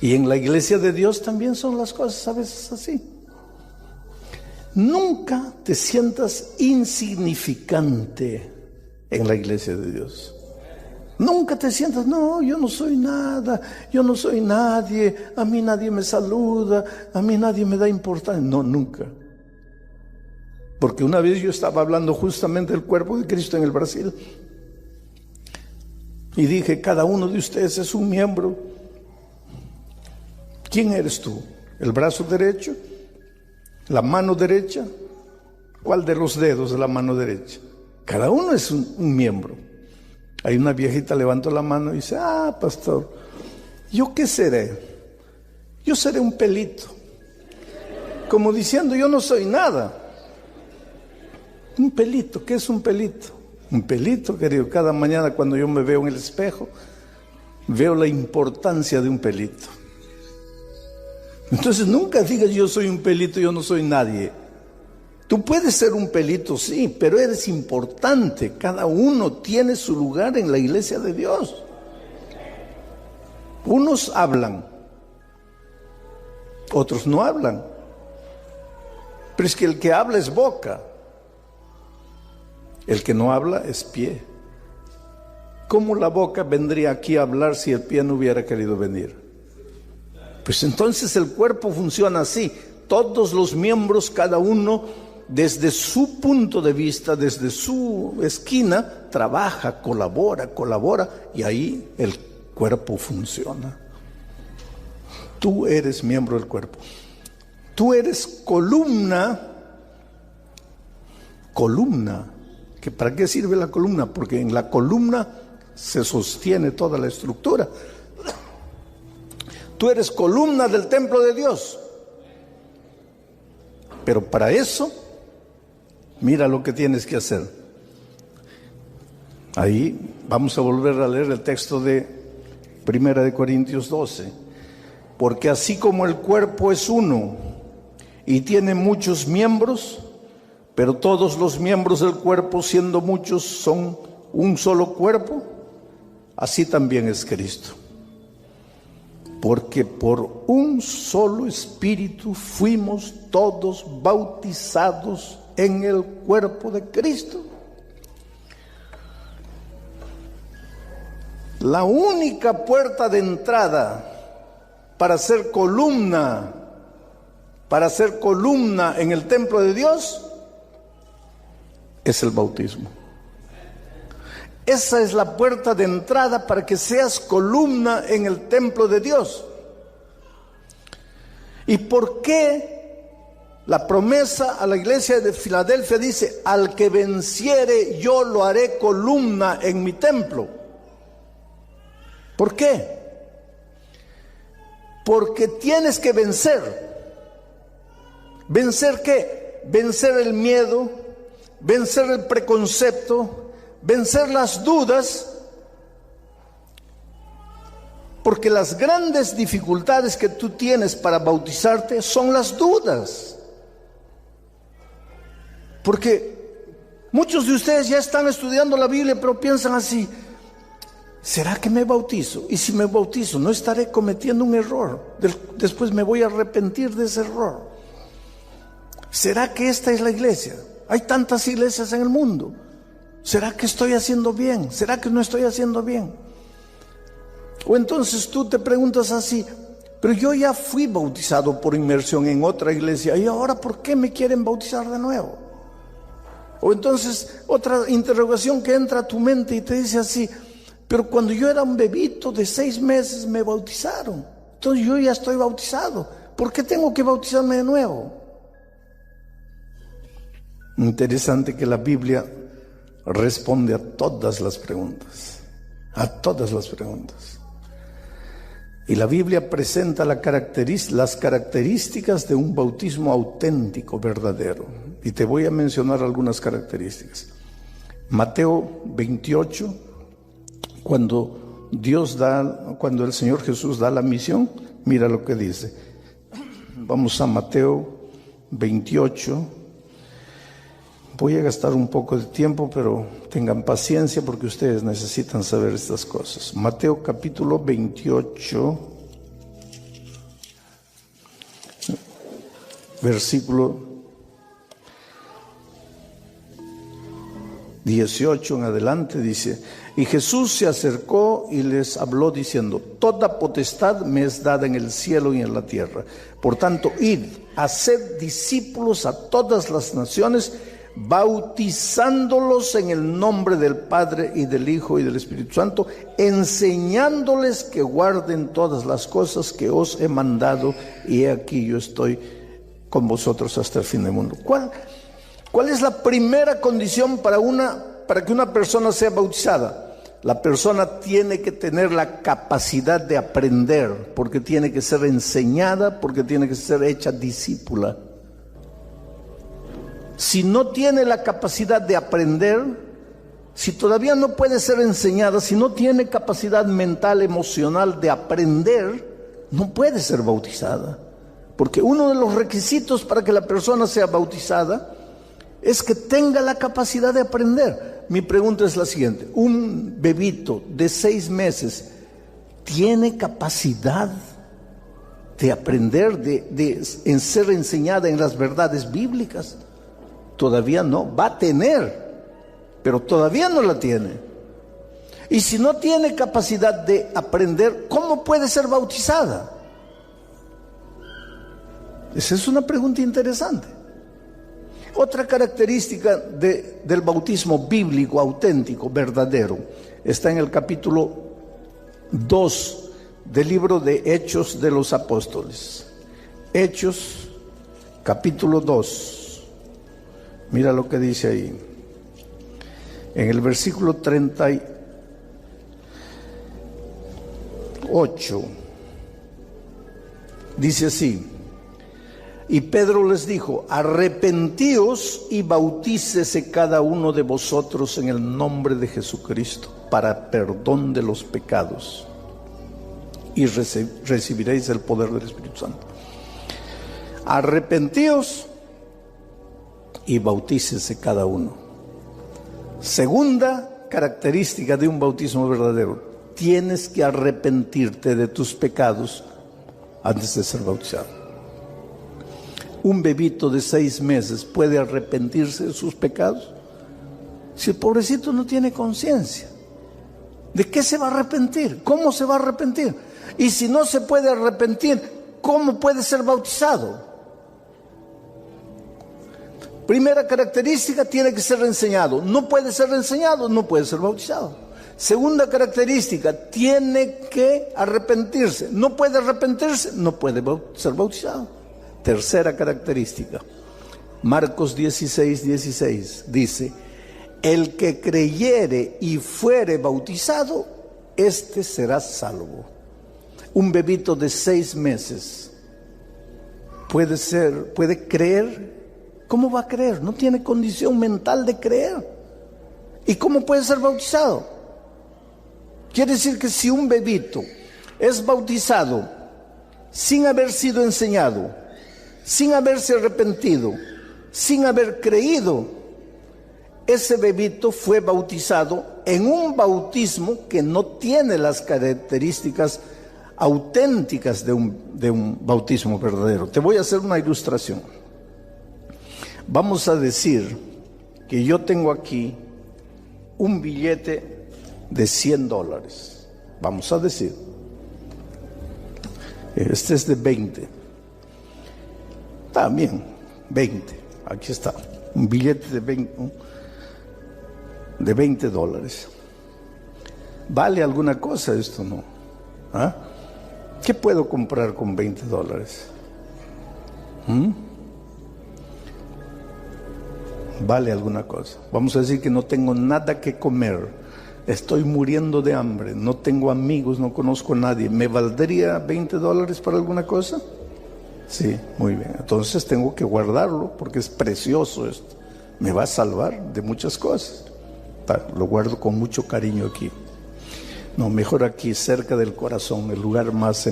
Y en la iglesia de Dios también son las cosas a veces así. Nunca te sientas insignificante en la iglesia de Dios. Nunca te sientas, no, yo no soy nada, yo no soy nadie, a mí nadie me saluda, a mí nadie me da importancia. No, nunca. Porque una vez yo estaba hablando justamente del cuerpo de Cristo en el Brasil y dije, cada uno de ustedes es un miembro. ¿Quién eres tú? ¿El brazo derecho? ¿La mano derecha? ¿Cuál de los dedos de la mano derecha? Cada uno es un miembro. Hay una viejita levantó la mano y dice, pastor, ¿yo qué seré? Yo seré un pelito. Como diciendo, yo no soy nada. Un pelito, ¿qué es un pelito? Un pelito, querido, cada mañana cuando yo me veo en el espejo, veo la importancia de un pelito. Entonces nunca digas yo soy un pelito, yo no soy nadie. Tú puedes ser un pelito, sí, pero eres importante. Cada uno tiene su lugar en la iglesia de Dios. Unos hablan, otros no hablan. Pero es que el que habla es boca, el que no habla es pie. ¿Cómo la boca vendría aquí a hablar si el pie no hubiera querido venir? Pues entonces el cuerpo funciona así. Todos los miembros, cada uno desde su punto de vista, desde su esquina, trabaja, colabora, y ahí el cuerpo funciona. Tú eres miembro del cuerpo. Tú eres columna. ¿Para qué sirve la columna? Porque en la columna se sostiene toda la estructura. Tú eres columna del templo de Dios. Pero para eso, mira lo que tienes que hacer. Ahí vamos a volver a leer el texto de 1 Corintios 12. Porque así como el cuerpo es uno y tiene muchos miembros, pero todos los miembros del cuerpo, siendo muchos, son un solo cuerpo, así también es Cristo. Porque por un solo espíritu fuimos todos bautizados en el cuerpo de Cristo. La única puerta de entrada para ser columna en el templo de Dios es el bautismo. Esa es la puerta de entrada para que seas columna en el templo de Dios. ¿Y por qué la promesa a la iglesia de Filadelfia dice, al que venciere yo lo haré columna en mi templo? ¿Por qué? Porque tienes que vencer. ¿Vencer qué? Vencer el miedo, vencer el preconcepto, vencer las dudas, porque las grandes dificultades que tú tienes para bautizarte son las dudas. Porque muchos de ustedes ya están estudiando la Biblia, pero piensan así, ¿será que me bautizo? Y si me bautizo, ¿no estaré cometiendo un error? Después me voy a arrepentir de ese error. ¿Será que esta es la iglesia? Hay tantas iglesias en el mundo. ¿Será que estoy haciendo bien? ¿Será que no estoy haciendo bien? O entonces tú te preguntas así, pero yo ya fui bautizado por inmersión en otra iglesia y ahora ¿por qué me quieren bautizar de nuevo? O entonces otra interrogación que entra a tu mente y te dice así, pero cuando yo era un bebito de 6 meses me bautizaron, entonces yo ya estoy bautizado, ¿por qué tengo que bautizarme de nuevo? Interesante que la Biblia responde a todas las preguntas, Y la Biblia presenta las características de un bautismo auténtico, verdadero. Y te voy a mencionar algunas características. Mateo 28, cuando el Señor Jesús da la misión, mira lo que dice. Vamos a Mateo 28. Voy a gastar un poco de tiempo, pero tengan paciencia porque ustedes necesitan saber estas cosas. Mateo capítulo 28, versículo 18 en adelante dice: y Jesús se acercó y les habló diciendo: toda potestad me es dada en el cielo y en la tierra. Por tanto, id, haced discípulos a todas las naciones, bautizándolos en el nombre del Padre y del Hijo y del Espíritu Santo, enseñándoles que guarden todas las cosas que os he mandado, y he aquí yo estoy con vosotros hasta el fin del mundo. ¿Cuál es la primera condición para que una persona sea bautizada? La persona tiene que tener la capacidad de aprender, porque tiene que ser enseñada, porque tiene que ser hecha discípula. Si no tiene la capacidad de aprender, si todavía no puede ser enseñada, si no tiene capacidad mental, emocional de aprender, no puede ser bautizada. Porque uno de los requisitos para que la persona sea bautizada es que tenga la capacidad de aprender. Mi pregunta es la siguiente: ¿un bebito de 6 meses tiene capacidad de aprender, de ser enseñada en las verdades bíblicas? Todavía no, va a tener, pero todavía no la tiene. Y si no tiene capacidad de aprender, ¿cómo puede ser bautizada? Esa es una pregunta interesante. Otra característica del bautismo bíblico, auténtico, verdadero, está en el capítulo 2 del libro de Hechos de los Apóstoles. Hechos, capítulo 2. Mira lo que dice ahí. En el versículo 38, dice así: y Pedro les dijo: arrepentíos y bautícese cada uno de vosotros en el nombre de Jesucristo para perdón de los pecados, y recibiréis el poder del Espíritu Santo. Arrepentíos y bautícese cada uno. Segunda característica de un bautismo verdadero: tienes que arrepentirte de tus pecados antes de ser bautizado. Un bebito de 6 meses puede arrepentirse de sus pecados. Si el pobrecito no tiene conciencia, ¿de qué se va a arrepentir? ¿Cómo se va a arrepentir? Y si no se puede arrepentir, ¿cómo puede ser bautizado? Primera característica: tiene que ser enseñado. No puede ser enseñado, no puede ser bautizado. Segunda característica: tiene que arrepentirse. No puede arrepentirse, no puede ser bautizado. Tercera característica: Marcos 16:16 dice: el que creyere y fuere bautizado, este será salvo. Un bebito de 6 meses puede creer. ¿Cómo va a creer? No tiene condición mental de creer. ¿Y cómo puede ser bautizado? Quiere decir que si un bebito es bautizado sin haber sido enseñado, sin haberse arrepentido, sin haber creído, ese bebito fue bautizado en un bautismo que no tiene las características auténticas de un bautismo verdadero. Te voy a hacer una ilustración. Vamos a decir que yo tengo aquí un billete de $100. Vamos a decir, este es de 20. También 20. Aquí está, un billete de $20. ¿Vale alguna cosa esto? No. ¿Ah? ¿Qué puedo comprar con $20? ¿Vale alguna cosa? Vamos a decir que no tengo nada que comer, estoy muriendo de hambre, no tengo amigos, no conozco a nadie, ¿me valdría $20 para alguna cosa? Sí, muy bien, entonces tengo que guardarlo porque es precioso esto, me va a salvar de muchas cosas. Lo guardo con mucho cariño aquí. No, mejor aquí, cerca del corazón, el lugar más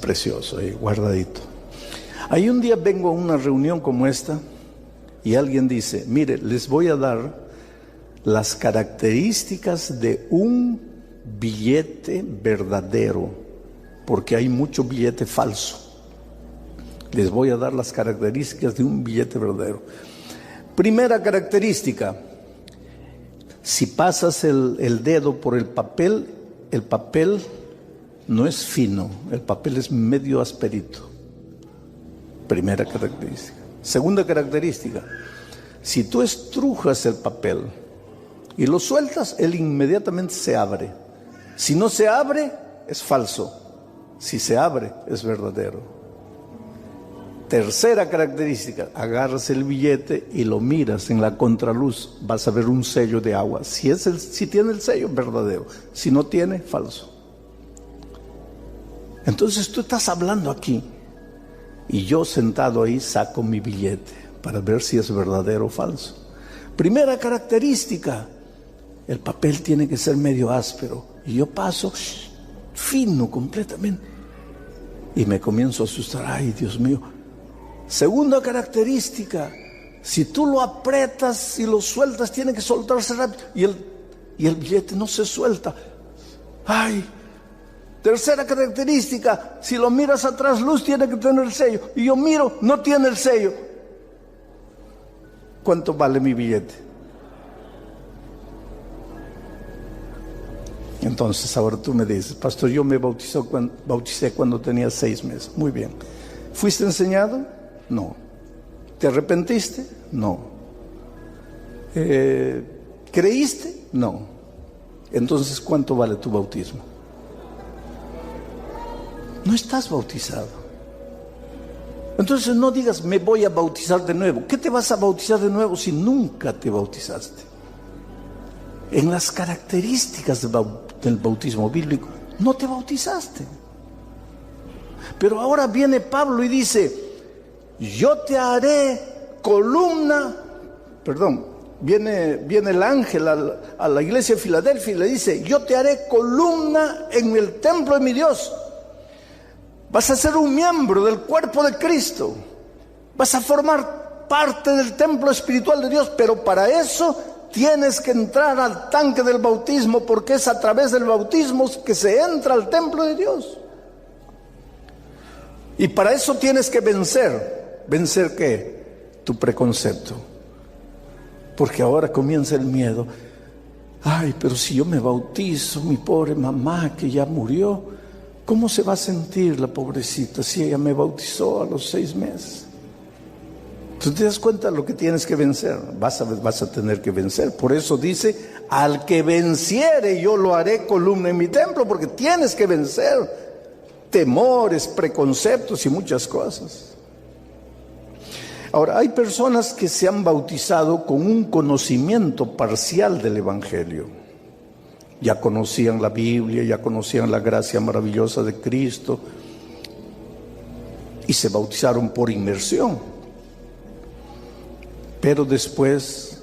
precioso, guardadito. Ahí un día vengo a una reunión como esta y alguien dice, mire, les voy a dar las características de un billete verdadero, porque hay mucho billete falso. Les voy a dar las características de un billete verdadero. Primera característica, si pasas el dedo por el papel no es fino, el papel es medio asperito. Primera característica. Segunda característica, si tú estrujas el papel y lo sueltas, él inmediatamente se abre. Si no se abre, es falso. Si se abre, es verdadero. Tercera característica, agarras el billete y lo miras en la contraluz, vas a ver un sello de agua. Si tiene el sello, verdadero. Si no tiene, falso. Entonces tú estás hablando aquí y yo sentado ahí saco mi billete para ver si es verdadero o falso. Primera característica, el papel tiene que ser medio áspero y yo paso fino completamente y me comienzo a asustar. Ay, Dios mío. Segunda característica, si tú lo aprietas y lo sueltas, tiene que soltarse rápido y el billete no se suelta. Ay. Tercera característica, si lo miras atrás, luz, tiene que tener el sello. Y yo miro, no tiene el sello. ¿Cuánto vale mi billete? Entonces ahora tú me dices, pastor, yo me bauticé cuando tenía 6 meses. Muy bien. ¿Fuiste enseñado? No. ¿Te arrepentiste? No. ¿Creíste? No. Entonces, ¿cuánto vale tu bautismo? No estás bautizado. Entonces no digas, me voy a bautizar de nuevo. ¿Qué te vas a bautizar de nuevo si nunca te bautizaste? En las características del bautismo bíblico, no te bautizaste. Pero ahora viene Pablo y dice, yo te haré columna, viene el ángel a la iglesia de Filadelfia y le dice, yo te haré columna en el templo de mi Dios. Vas a ser un miembro del cuerpo de Cristo. Vas a formar parte del templo espiritual de Dios, pero para eso tienes que entrar al tanque del bautismo, porque es a través del bautismo que se entra al templo de Dios. Y para eso tienes que vencer. ¿Vencer qué? Tu preconcepto. Porque ahora comienza el miedo. Ay, pero si yo me bautizo, mi pobre mamá que ya murió, ¿cómo se va a sentir la pobrecita si ella me bautizó a los 6 meses? ¿Tú te das cuenta de lo que tienes que vencer? Vas a tener que vencer. Por eso dice, al que venciere yo lo haré columna en mi templo, porque tienes que vencer temores, preconceptos y muchas cosas. Ahora, hay personas que se han bautizado con un conocimiento parcial del Evangelio. Ya conocían la Biblia, ya conocían la gracia maravillosa de Cristo y se bautizaron por inmersión. Pero después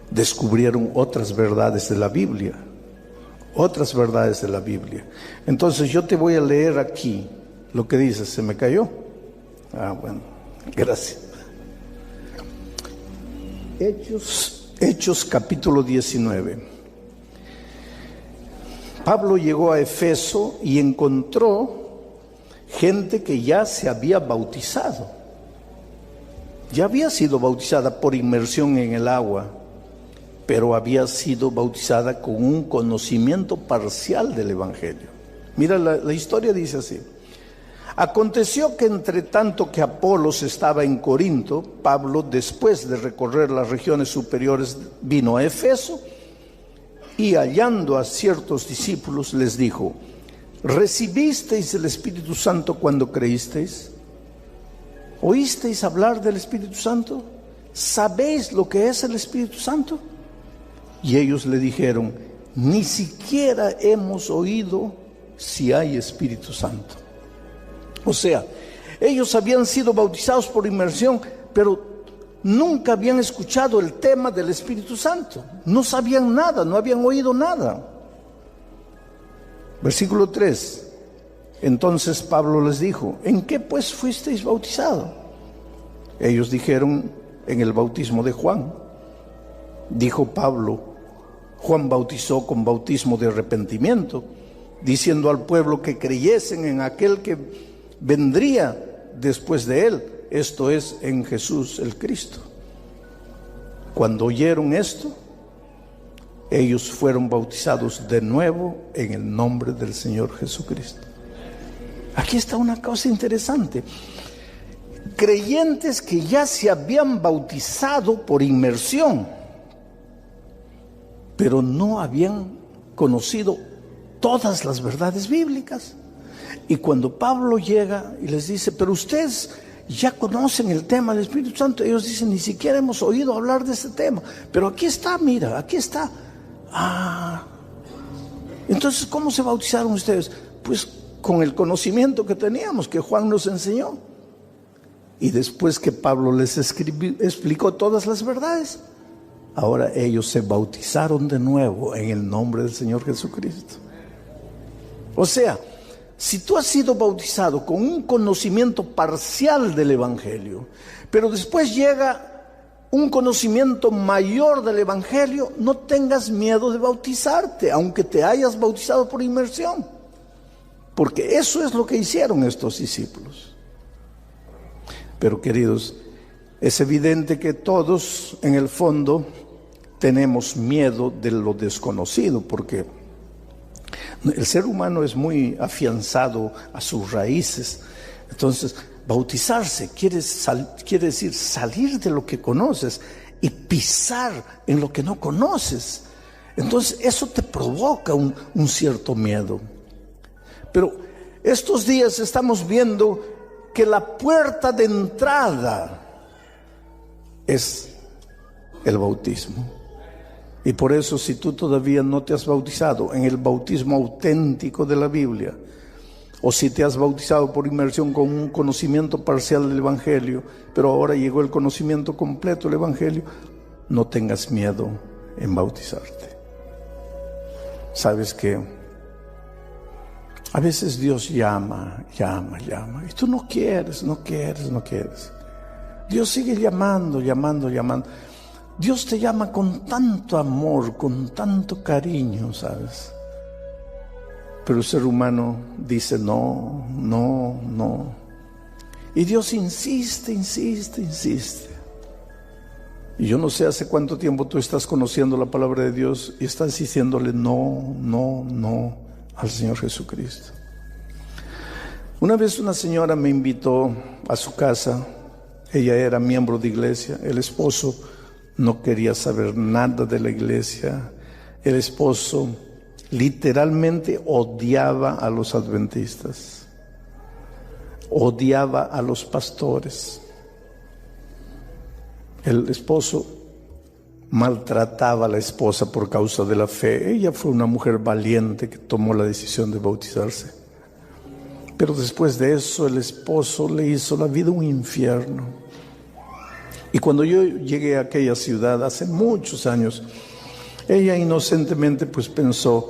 descubrieron otras verdades de la Biblia, otras verdades de la Biblia. Entonces yo te voy a leer aquí lo que dice. ¿Se me cayó? Ah, bueno, gracias. Hechos capítulo 19. Pablo llegó a Efeso y encontró gente que ya se había bautizado. Ya había sido bautizada por inmersión en el agua, pero había sido bautizada con un conocimiento parcial del Evangelio. Mira, la historia dice así. Aconteció que entre tanto que Apolos estaba en Corinto, Pablo, después de recorrer las regiones superiores, vino a Efeso y hallando a ciertos discípulos les dijo, ¿recibisteis el Espíritu Santo cuando creísteis? ¿Oísteis hablar del Espíritu Santo? ¿Sabéis lo que es el Espíritu Santo? Y ellos le dijeron: ni siquiera hemos oído si hay Espíritu Santo. O sea, ellos habían sido bautizados por inmersión, pero nunca habían escuchado el tema del Espíritu Santo. No sabían nada, no habían oído nada. Versículo 3. Entonces Pablo les dijo: ¿en qué pues fuisteis bautizados? Ellos dijeron: en el bautismo de Juan. Dijo Pablo: Juan bautizó con bautismo de arrepentimiento, diciendo al pueblo que creyesen en aquel que vendría después de él, esto es, en Jesús el Cristo. Cuando oyeron esto, ellos fueron bautizados de nuevo en el nombre del Señor Jesucristo. Aquí está una cosa interesante. Creyentes que ya se habían bautizado por inmersión, pero no habían conocido todas las verdades bíblicas. Y cuando Pablo llega y les dice: pero ustedes ya conocen el tema del Espíritu Santo, ellos dicen: ni siquiera hemos oído hablar de este tema, pero aquí está, mira, aquí está. Entonces, ¿cómo se bautizaron ustedes? Pues con el conocimiento que teníamos, que Juan nos enseñó. Y después que Pablo les explicó todas las verdades, ahora ellos se bautizaron de nuevo en el nombre del Señor Jesucristo. O sea, si tú has sido bautizado con un conocimiento parcial del Evangelio, pero después llega un conocimiento mayor del Evangelio, no tengas miedo de bautizarte, aunque te hayas bautizado por inmersión, porque eso es lo que hicieron estos discípulos. Pero queridos, es evidente que todos en el fondo tenemos miedo de lo desconocido, porque el ser humano es muy afianzado a sus raíces. Entonces, bautizarse quiere decir salir de lo que conoces y pisar en lo que no conoces. Entonces, eso te provoca un cierto miedo. Pero estos días estamos viendo que la puerta de entrada es el bautismo. Y por eso, si tú todavía no te has bautizado en el bautismo auténtico de la Biblia, o si te has bautizado por inmersión con un conocimiento parcial del Evangelio, pero ahora llegó el conocimiento completo del Evangelio, no tengas miedo en bautizarte. Sabes que a veces Dios llama, y tú no quieres. Dios sigue llamando. Dios te llama con tanto amor, con tanto cariño, ¿sabes? Pero el ser humano dice no. Y Dios insiste. Y yo no sé hace cuánto tiempo tú estás conociendo la palabra de Dios y estás diciéndole no al Señor Jesucristo. Una vez una señora me invitó a su casa. Ella era miembro de iglesia. El esposo no quería saber nada de la iglesia. El esposo literalmente odiaba a los adventistas, odiaba a los pastores. El esposo maltrataba a la esposa por causa de la fe. Ella fue una mujer valiente que tomó la decisión de bautizarse. Pero después de eso, el esposo le hizo la vida un infierno. Y cuando yo llegué a aquella ciudad hace muchos años, ella inocentemente pues pensó: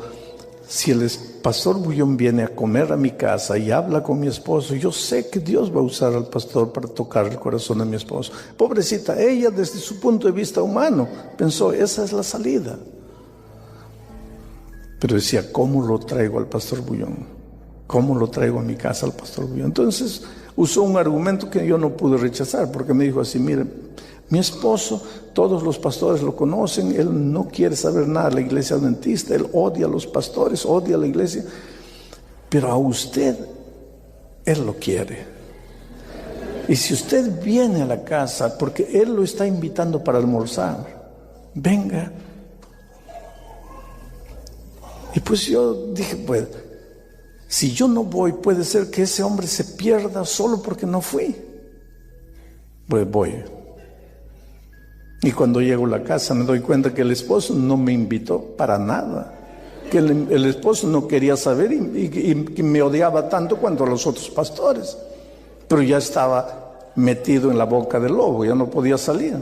si el pastor Bullón viene a comer a mi casa y habla con mi esposo, yo sé que Dios va a usar al pastor para tocar el corazón de mi esposo. Pobrecita, ella desde su punto de vista humano pensó: esa es la salida. Pero decía: ¿cómo lo traigo al pastor Bullón? ¿Cómo lo traigo a mi casa al pastor Bullón? Entonces usó un argumento que yo no pude rechazar, porque me dijo así: mire, mi esposo, todos los pastores lo conocen, él no quiere saber nada de la iglesia adventista, él odia a los pastores, odia a la iglesia, pero a usted, él lo quiere. Y si usted viene a la casa, porque él lo está invitando para almorzar, venga. Y pues yo dije: pues, si yo no voy, puede ser que ese hombre se pierda solo porque no fui. Pues voy. Y cuando llego a la casa me doy cuenta que el esposo no me invitó para nada. Que el esposo no quería saber y que me odiaba tanto cuanto a los otros pastores. Pero ya estaba metido en la boca del lobo, ya no podía salir.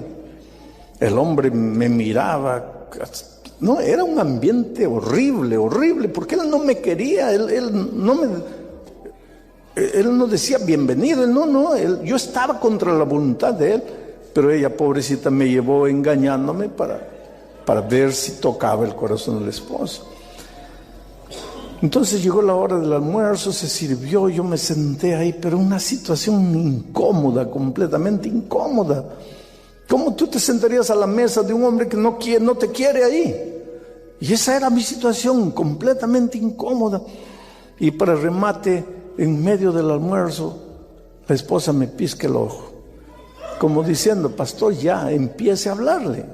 El hombre me miraba. No, era un ambiente horrible, horrible, porque él no me quería, él no decía bienvenido, yo estaba contra la voluntad de él, pero ella, pobrecita, me llevó engañándome para ver si tocaba el corazón del esposo. Entonces llegó la hora del almuerzo, se sirvió, yo me senté ahí, pero una situación incómoda, completamente incómoda. ¿Cómo tú te sentarías a la mesa de un hombre que no te quiere ahí? Y esa era mi situación, completamente incómoda. Y para remate, en medio del almuerzo, la esposa me pisca el ojo, como diciendo: pastor, ya empiece a hablarle.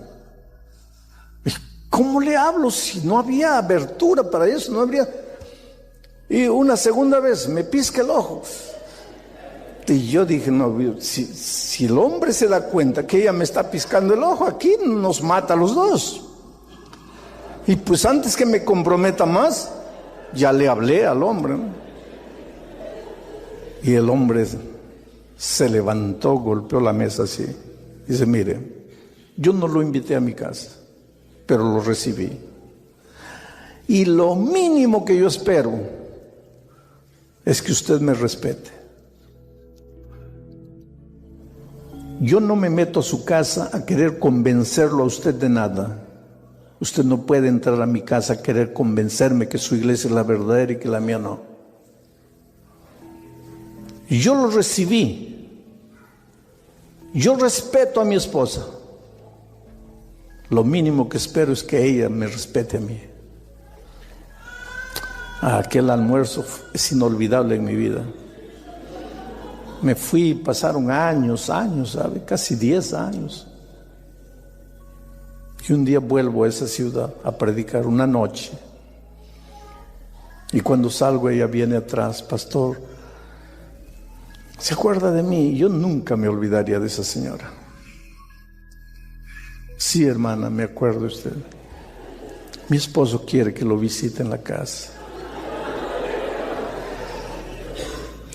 ¿Cómo le hablo si no había abertura para eso? No habría. Y una segunda vez me pisca el ojo. Y yo dije: no, si el hombre se da cuenta que ella me está piscando el ojo, aquí nos mata a los dos. Y pues antes que me comprometa más, ya le hablé al hombre, ¿no? Y el hombre se levantó, golpeó la mesa así. Dice: mire, yo no lo invité a mi casa, pero lo recibí. Y lo mínimo que yo espero es que usted me respete. Yo no me meto a su casa a querer convencerlo a usted de nada. Usted no puede entrar a mi casa a querer convencerme que su iglesia es la verdadera y que la mía no. Y yo lo recibí. Yo respeto a mi esposa. Lo mínimo que espero es que ella me respete a mí. Aquel almuerzo es inolvidable en mi vida. Me fui, pasaron años, ¿sabe? Casi 10 años. Y un día vuelvo a esa ciudad a predicar una noche. Y cuando salgo, ella viene atrás: pastor, ¿se acuerda de mí? Yo nunca me olvidaría de esa señora. Sí, hermana, me acuerdo de usted. Mi esposo quiere que lo visite en la casa.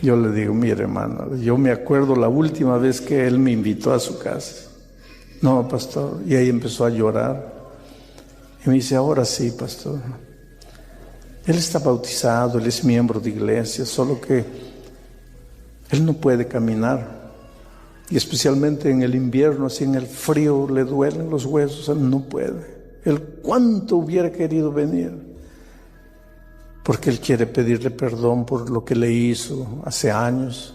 Yo le digo: mire, hermana, yo me acuerdo la última vez que él me invitó a su casa. No, pastor. Y ahí empezó a llorar. Y me dice: ahora sí, pastor. Él está bautizado, él es miembro de iglesia, solo que él no puede caminar. Y especialmente en el invierno, así en el frío, le duelen los huesos, él no puede. Él cuánto hubiera querido venir, porque él quiere pedirle perdón por lo que le hizo hace años.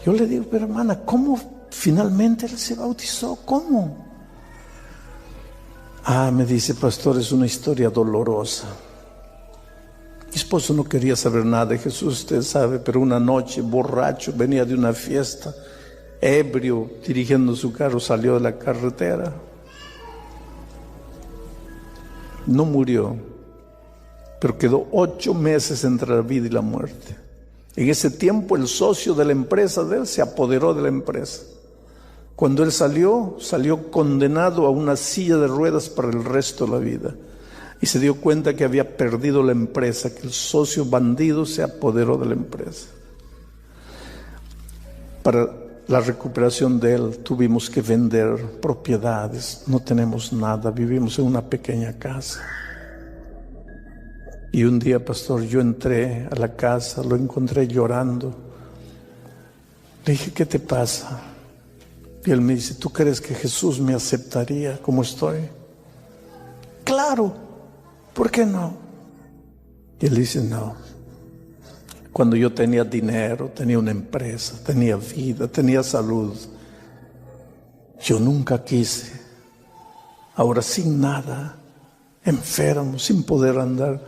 Yo le digo: pero hermana, ¿cómo finalmente él se bautizó? ¿Cómo? Me dice: pastor, es una historia dolorosa. Mi esposo no quería saber nada de Jesús, usted sabe, pero una noche, borracho, venía de una fiesta, ebrio, dirigiendo su carro, salió de la carretera. No murió, pero quedó 8 meses entre la vida y la muerte. En ese tiempo el socio de la empresa de él se apoderó de la empresa. Cuando él salió condenado a una silla de ruedas para el resto de la vida. Y se dio cuenta que había perdido la empresa, que el socio bandido se apoderó de la empresa. Para la recuperación de él tuvimos que vender propiedades, no tenemos nada, vivimos en una pequeña casa. Y un día, pastor, yo entré a la casa, lo encontré llorando. Le dije: ¿qué te pasa? Y él me dice: ¿tú crees que Jesús me aceptaría como estoy? Claro, ¿por qué no? Y él dice: no. Cuando yo tenía dinero, tenía una empresa, tenía vida, tenía salud, yo nunca quise. Ahora sin nada, enfermo, sin poder andar,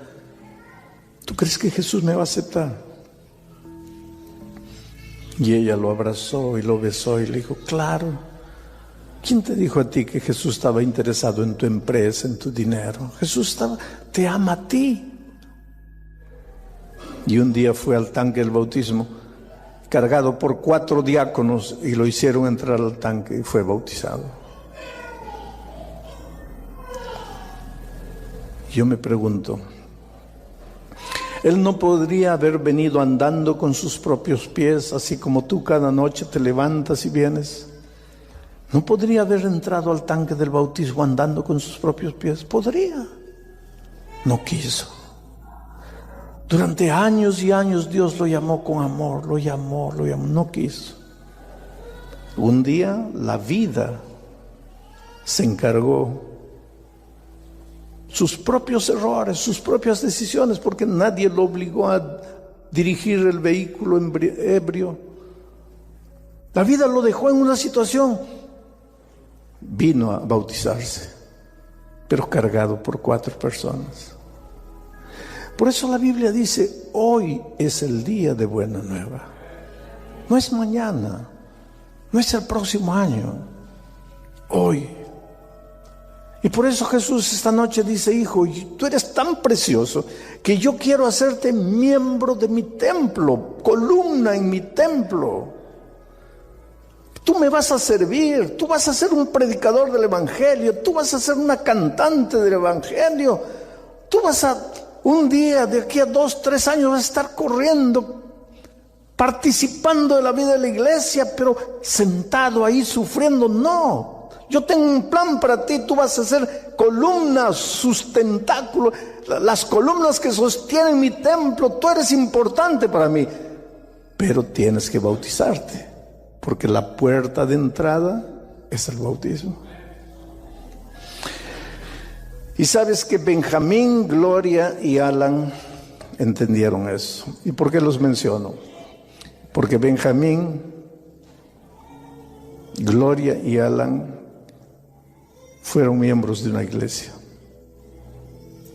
¿tú crees que Jesús me va a aceptar? Y ella lo abrazó y lo besó y le dijo: claro. ¿Quién te dijo a ti que Jesús estaba interesado en tu empresa, en tu dinero? Jesús te ama a ti. Y un día fue al tanque del bautismo, cargado por 4 diáconos, y lo hicieron entrar al tanque y fue bautizado. Yo me pregunto, Él no podría haber venido andando con sus propios pies, así como tú cada noche te levantas y vienes. ¿No podría haber entrado al tanque del bautismo andando con sus propios pies? Podría. No quiso. Durante años y años Dios lo llamó con amor, lo llamó, no quiso. Un día la vida se encargó, sus propios errores, sus propias decisiones, porque nadie lo obligó a dirigir el vehículo ebrio. La vida lo dejó en una situación. Vino a bautizarse, pero cargado por 4 personas. Por eso la Biblia dice, hoy es el día de buena nueva. No es mañana, no es el próximo año, hoy. Y por eso Jesús esta noche dice, hijo, tú eres tan precioso que yo quiero hacerte miembro de mi templo, columna en mi templo. Tú me vas a servir, tú vas a ser un predicador del Evangelio, tú vas a ser una cantante del Evangelio, tú vas a, un día, de aquí a 2, 3 años, vas a estar corriendo, participando de la vida de la iglesia, pero sentado ahí sufriendo. No, yo tengo un plan para ti, tú vas a ser columnas, sustentáculo, las columnas que sostienen mi templo, tú eres importante para mí, pero tienes que bautizarte. Porque la puerta de entrada es el bautismo. Y sabes que Benjamín, Gloria y Alan entendieron eso. ¿Y por qué los menciono? Porque Benjamín, Gloria y Alan fueron miembros de una iglesia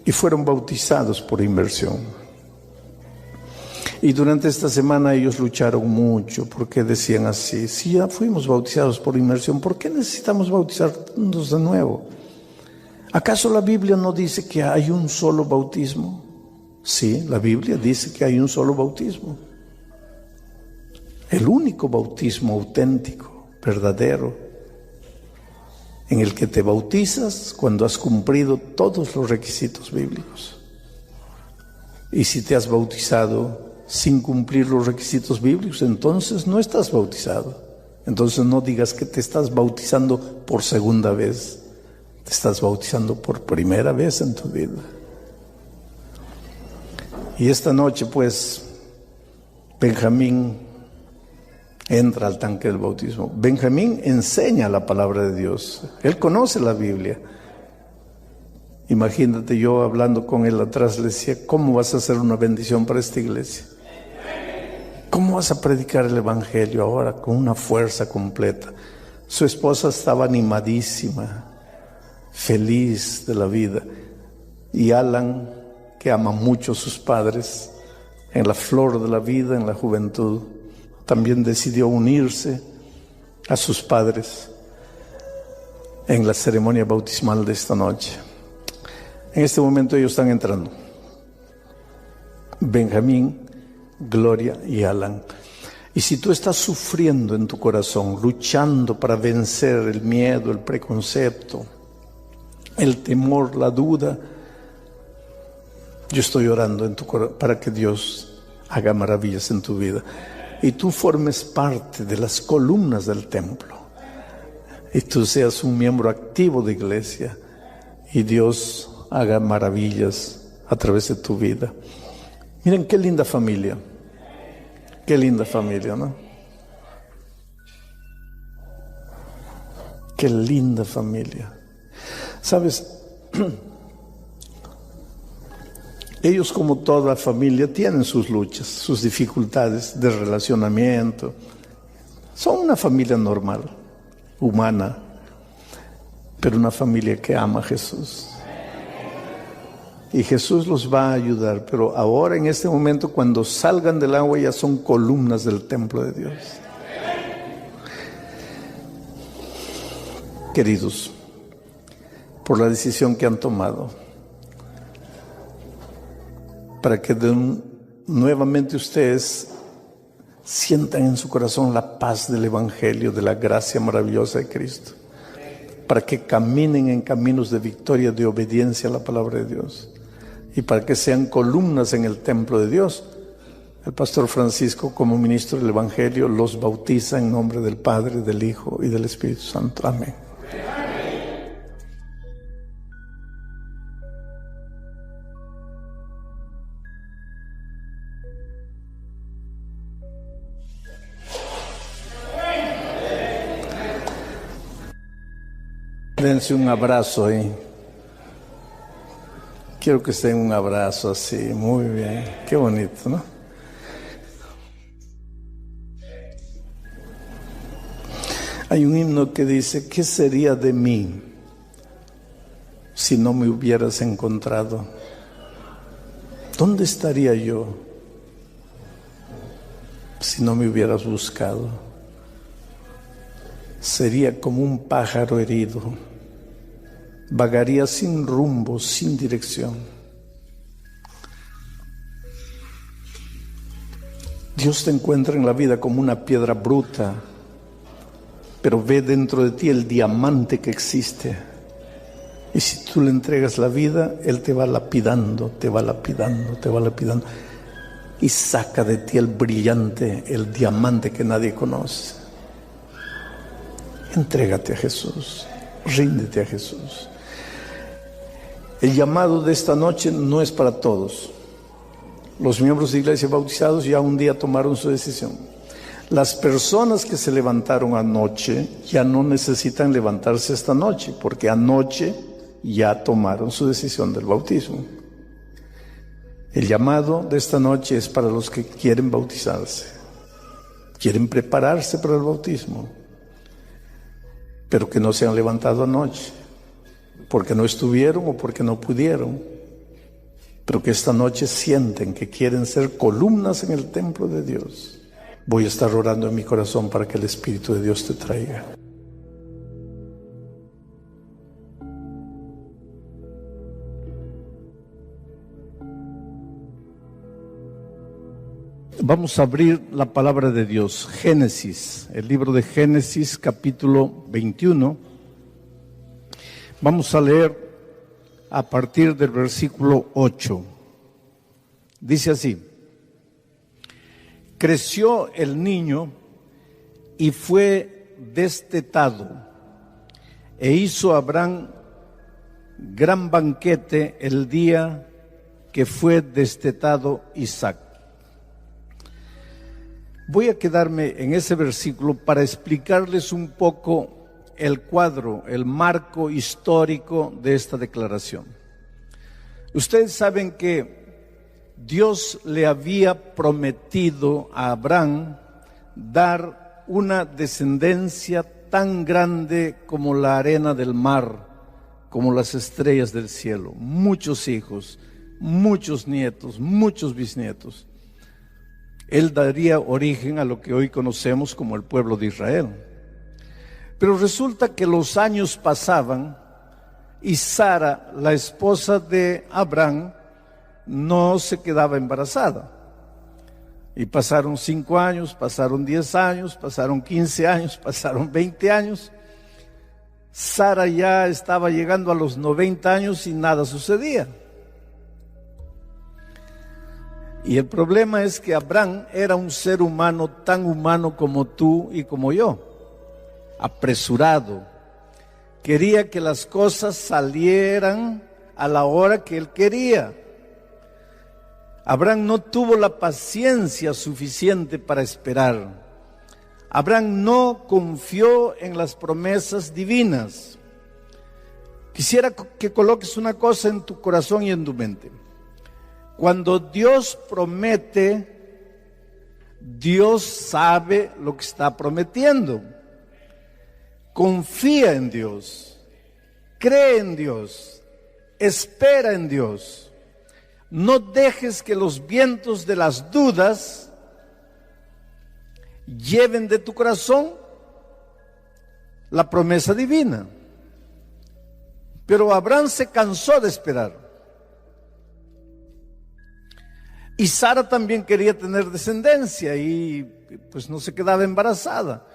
y fueron bautizados por inmersión. Y durante esta semana ellos lucharon mucho porque decían así, si ya fuimos bautizados por inmersión, ¿por qué necesitamos bautizarnos de nuevo? ¿Acaso la Biblia no dice que hay un solo bautismo? Sí, la Biblia dice que hay un solo bautismo. El único bautismo auténtico, verdadero, en el que te bautizas cuando has cumplido todos los requisitos bíblicos. Y si te has bautizado sin cumplir los requisitos bíblicos, entonces no estás bautizado. Entonces no digas que te estás bautizando por segunda vez, te estás bautizando por primera vez en tu vida. Y esta noche pues Benjamín entra al tanque del bautismo. Benjamín enseña la palabra de Dios, él conoce la Biblia. Imagínate, yo hablando con él atrás le decía, ¿cómo vas a hacer una bendición para esta iglesia? ¿Cómo vas a predicar el Evangelio ahora con una fuerza completa? Su esposa estaba animadísima, feliz de la vida. Y Alan, que ama mucho a sus padres, en la flor de la vida, en la juventud, también decidió unirse a sus padres en la ceremonia bautismal de esta noche. En este momento ellos están entrando. Benjamín, Gloria y Alan. Y si tú estás sufriendo en tu corazón, luchando para vencer el miedo, el preconcepto, el temor, la duda, yo estoy orando en tu corazón para que Dios haga maravillas en tu vida y tú formes parte de las columnas del templo y tú seas un miembro activo de iglesia y Dios haga maravillas a través de tu vida. Miren qué linda familia, ¿no? Qué linda familia. ¿Sabes? Ellos, como toda familia, tienen sus luchas, sus dificultades de relacionamiento. Son una familia normal, humana, pero una familia que ama a Jesús. Y Jesús los va a ayudar, pero ahora en este momento cuando salgan del agua ya son columnas del templo de Dios. Queridos, por la decisión que han tomado, para que nuevamente ustedes sientan en su corazón la paz del Evangelio, de la gracia maravillosa de Cristo, para que caminen en caminos de victoria, de obediencia a la palabra de Dios. y para que sean columnas en el templo de Dios. El pastor Francisco, como ministro del Evangelio, los bautiza en nombre del Padre, del Hijo y del Espíritu Santo. Amén. Dense un abrazo ahí. Quiero que estén un abrazo así, muy bien. Qué bonito, ¿no? Hay un himno que dice: ¿qué sería de mí si no me hubieras encontrado? ¿Dónde estaría yo si no me hubieras buscado? Sería como un pájaro herido, vagaría sin rumbo, sin dirección. Dios te encuentra en la vida como una piedra bruta, pero ve dentro de ti el diamante que existe. Y si tú le entregas la vida, Él te va lapidando, te va lapidando, te va lapidando, y saca de ti el brillante, el diamante que nadie conoce. Entrégate a Jesús, ríndete a Jesús. El llamado de esta noche no es para todos. Los miembros de iglesia bautizados ya un día tomaron su decisión. Las personas que se levantaron anoche ya no necesitan levantarse esta noche, porque anoche ya tomaron su decisión del bautismo. El llamado de esta noche es para los que quieren bautizarse, quieren prepararse para el bautismo, pero que no se han levantado anoche, porque no estuvieron o porque no pudieron, pero que esta noche sienten que quieren ser columnas en el templo de Dios. Voy a estar orando en mi corazón para que el Espíritu de Dios te traiga. Vamos a abrir la palabra de Dios, Génesis, el libro de Génesis, capítulo 21. Vamos a leer a partir del versículo 8. Dice así: creció el niño y fue destetado, e hizo Abraham gran banquete el día que fue destetado Isaac. Voy a quedarme en ese versículo para explicarles un poco el cuadro, el marco histórico de esta declaración. Ustedes saben que Dios le había prometido a Abraham dar una descendencia tan grande como la arena del mar, como las estrellas del cielo, muchos hijos, muchos nietos, muchos bisnietos. Él daría origen a lo que hoy conocemos como el pueblo de Israel. Pero resulta que los años pasaban y Sara, la esposa de Abraham, no se quedaba embarazada. Y pasaron 5 años, pasaron 10 años, pasaron 15 años, pasaron 20 años. Sara ya estaba llegando a los 90 años y nada sucedía. Y el problema es que Abraham era un ser humano tan humano como tú y como yo, apresurado. Quería que las cosas salieran a la hora que él quería. Abraham no tuvo la paciencia suficiente para esperar. Abraham no confió en las promesas divinas. Quisiera que coloques una cosa en tu corazón y en tu mente. Cuando Dios promete, Dios sabe lo que está prometiendo. Confía en Dios, cree en Dios, espera en Dios. No dejes que los vientos de las dudas lleven de tu corazón la promesa divina. Pero Abraham se cansó de esperar. Y Sara también quería tener descendencia y pues no se quedaba embarazada.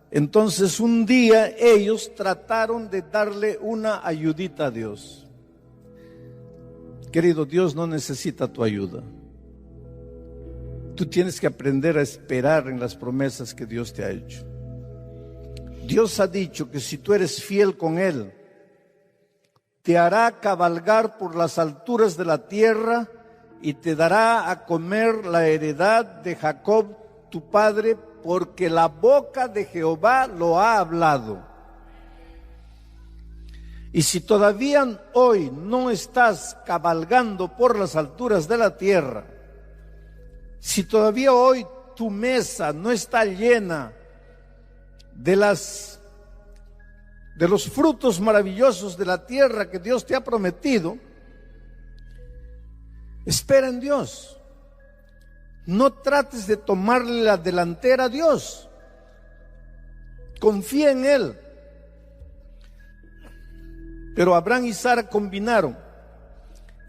Entonces un día ellos trataron de darle una ayudita a Dios. Querido, Dios no necesita tu ayuda. Tú tienes que aprender a esperar en las promesas que Dios te ha hecho. Dios ha dicho que si tú eres fiel con Él, te hará cabalgar por las alturas de la tierra y te dará a comer la heredad de Jacob, tu padre, porque la boca de Jehová lo ha hablado. Y si todavía hoy no estás cabalgando por las alturas de la tierra, si todavía hoy tu mesa no está llena de los frutos maravillosos de la tierra que Dios te ha prometido, espera en Dios. No trates de tomarle la delantera a Dios. Confía en Él. Pero Abraham y Sara combinaron,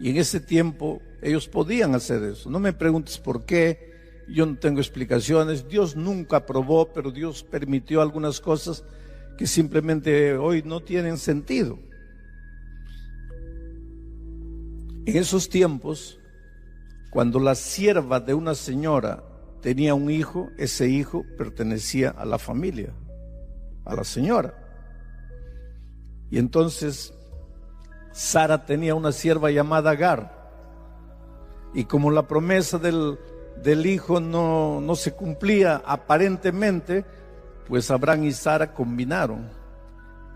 y en ese tiempo ellos podían hacer eso. No me preguntes por qué, yo no tengo explicaciones. Dios nunca aprobó, pero Dios permitió algunas cosas que simplemente hoy no tienen sentido. En esos tiempos, cuando la sierva de una señora tenía un hijo, ese hijo pertenecía a la familia, a la señora. Y entonces Sara tenía una sierva llamada Agar, y como la promesa del hijo no se cumplía aparentemente, pues Abraham y Sara combinaron.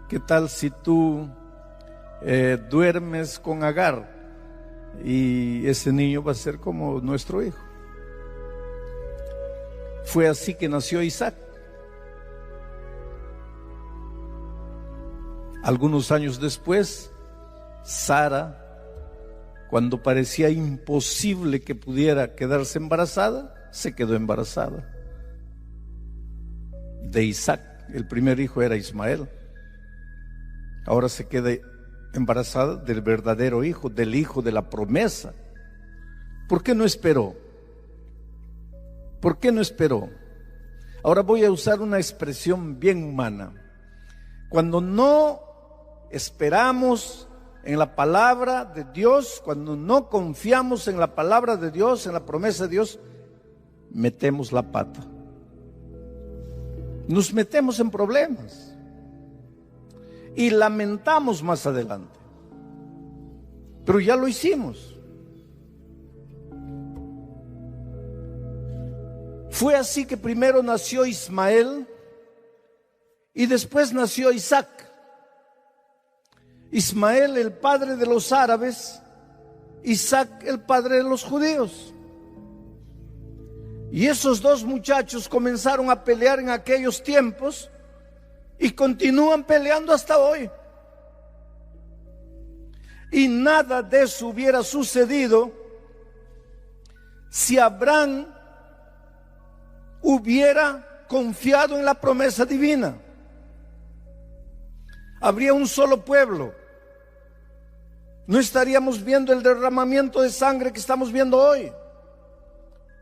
¿Qué tal si tú duermes con Agar y ese niño va a ser como nuestro hijo? Fue así que nació Isaac. Algunos años después, Sara, cuando parecía imposible que pudiera quedarse embarazada, se quedó embarazada de Isaac. El primer hijo era Ismael. Ahora se queda embarazada del verdadero hijo, del hijo de la promesa. ¿Por qué no esperó? ¿Por qué no esperó? Ahora voy a usar una expresión bien humana. Cuando no esperamos en la palabra de Dios, cuando no confiamos en la palabra de Dios, en la promesa de Dios, metemos la pata. Nos metemos en problemas y lamentamos más adelante. Pero ya lo hicimos. Fue así que primero nació Ismael y después nació Isaac. Ismael, el padre de los árabes, Isaac, el padre de los judíos. Y esos dos muchachos comenzaron a pelear en aquellos tiempos y continúan peleando hasta hoy. Y nada de eso hubiera sucedido si Abraham hubiera confiado en la promesa divina. Habría un solo pueblo. No estaríamos viendo el derramamiento de sangre que estamos viendo hoy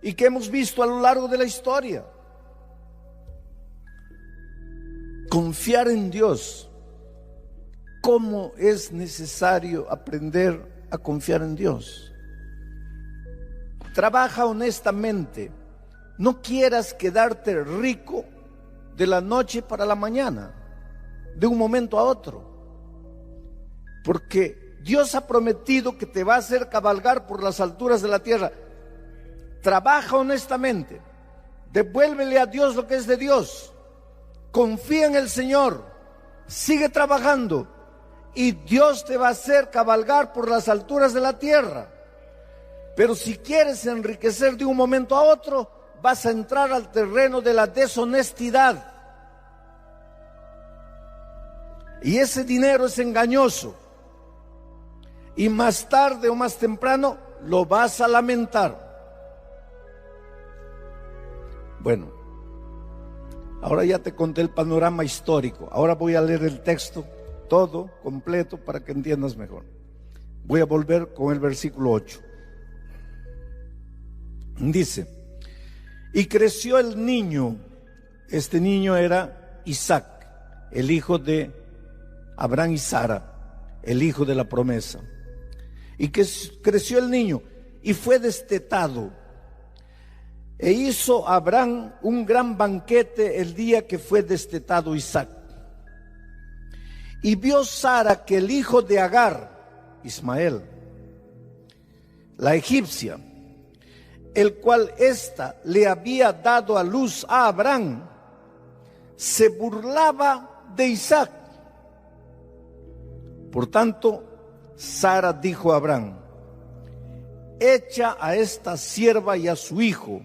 y que hemos visto a lo largo de la historia. Confiar en Dios. ¿Cómo es necesario aprender a confiar en Dios? Trabaja honestamente. No quieras quedarte rico de la noche para la mañana, de un momento a otro, porque Dios ha prometido que te va a hacer cabalgar por las alturas de la tierra. Trabaja honestamente, devuélvele a Dios lo que es de Dios, confía en el Señor, sigue trabajando y Dios te va a hacer cabalgar por las alturas de la tierra. Pero si quieres enriquecer de un momento a otro, vas a entrar al terreno de la deshonestidad. Y ese dinero es engañoso. Y más tarde o más temprano lo vas a lamentar. Bueno, ahora ya te conté el panorama histórico. Ahora voy a leer el texto todo, completo, para que entiendas mejor. Voy a volver con el versículo 8. Dice: y creció el niño. Este niño era Isaac, el hijo de Abraham y Sara, el hijo de la promesa. Y que creció el niño y fue destetado. E hizo Abraham un gran banquete el día que fue destetado Isaac. Y vio Sara que el hijo de Agar, Ismael, la egipcia, el cual ésta le había dado a luz a Abraham, se burlaba de Isaac. Por tanto, Sara dijo a Abraham: echa a esta sierva y a su hijo,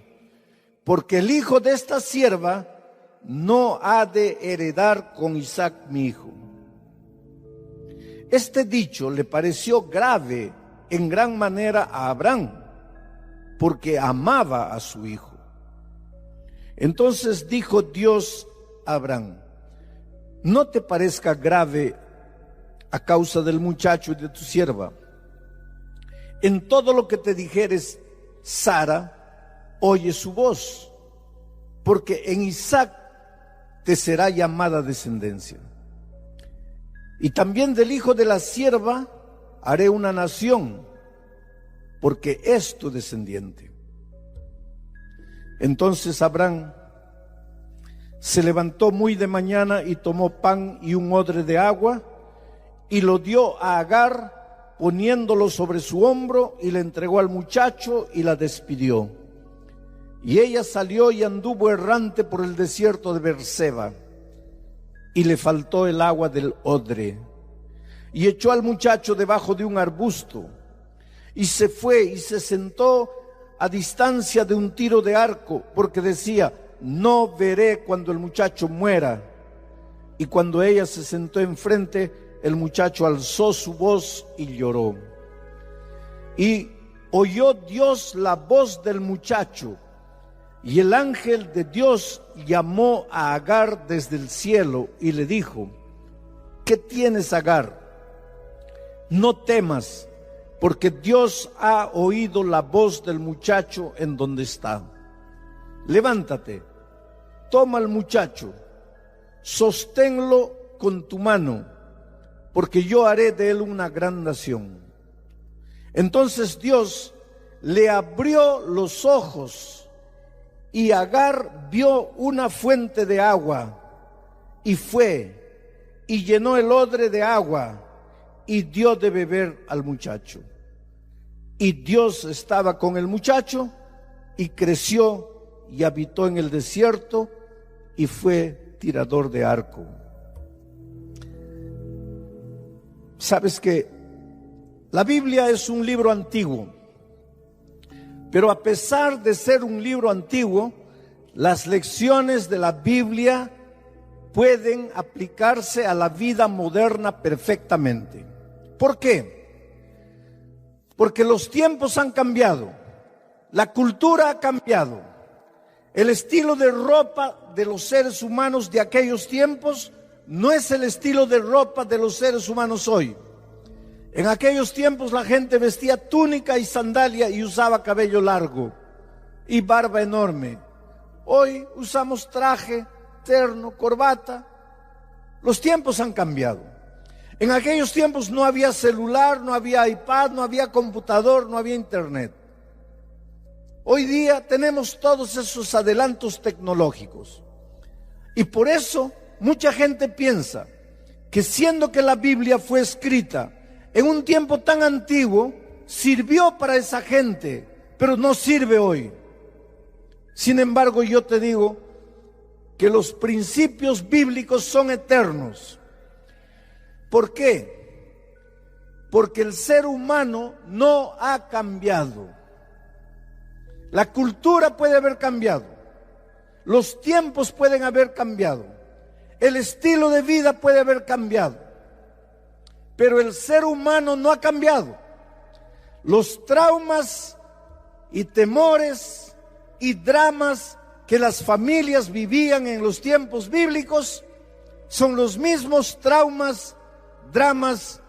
porque el hijo de esta sierva no ha de heredar con Isaac mi hijo. Este dicho le pareció grave en gran manera a Abraham, porque amaba a su hijo. Entonces dijo Dios a Abraham: no te parezca grave a causa del muchacho y de tu sierva. En todo lo que te dijeres Sara, oye su voz, porque en Isaac te será llamada descendencia. Y también del hijo de la sierva haré una nación, porque es tu descendiente. Entonces Abraham se levantó muy de mañana y tomó pan y un odre de agua y lo dio a Agar, poniéndolo sobre su hombro, y le entregó al muchacho y la despidió. Y ella salió y anduvo errante por el desierto de Beerseba, y le faltó el agua del odre, y echó al muchacho debajo de un arbusto, y se fue y se sentó a distancia de un tiro de arco, porque decía: no veré cuando el muchacho muera. Y cuando ella se sentó enfrente, el muchacho alzó su voz y lloró. Y oyó Dios la voz del muchacho, y el ángel de Dios llamó a Agar desde el cielo y le dijo: ¿qué tienes, Agar? No temas, porque Dios ha oído la voz del muchacho en donde está. Levántate, toma al muchacho, sosténlo con tu mano, porque yo haré de él una gran nación. Entonces Dios le abrió los ojos, y Agar vio una fuente de agua, y fue y llenó el odre de agua y dio de beber al muchacho. Y Dios estaba con el muchacho, y creció y habitó en el desierto, y fue tirador de arco. Sabes que la Biblia es un libro antiguo, pero a pesar de ser un libro antiguo, las lecciones de la Biblia pueden aplicarse a la vida moderna perfectamente. ¿Por qué? Porque los tiempos han cambiado, la cultura ha cambiado, el estilo de ropa de los seres humanos de aquellos tiempos no es el estilo de ropa de los seres humanos hoy. En aquellos tiempos la gente vestía túnica y sandalia y usaba cabello largo y barba enorme. Hoy usamos traje, terno, corbata. Los tiempos han cambiado. En aquellos tiempos no había celular, no había iPad, no había computador, no había internet. Hoy día tenemos todos esos adelantos tecnológicos. Y por eso mucha gente piensa que, siendo que la Biblia fue escrita en un tiempo tan antiguo, sirvió para esa gente, pero no sirve hoy. Sin embargo, yo te digo que los principios bíblicos son eternos. ¿Por qué? Porque el ser humano no ha cambiado. La cultura puede haber cambiado, los tiempos pueden haber cambiado, el estilo de vida puede haber cambiado, pero el ser humano no ha cambiado. Los traumas y temores y dramas que las familias vivían en los tiempos bíblicos son los mismos traumas, dramas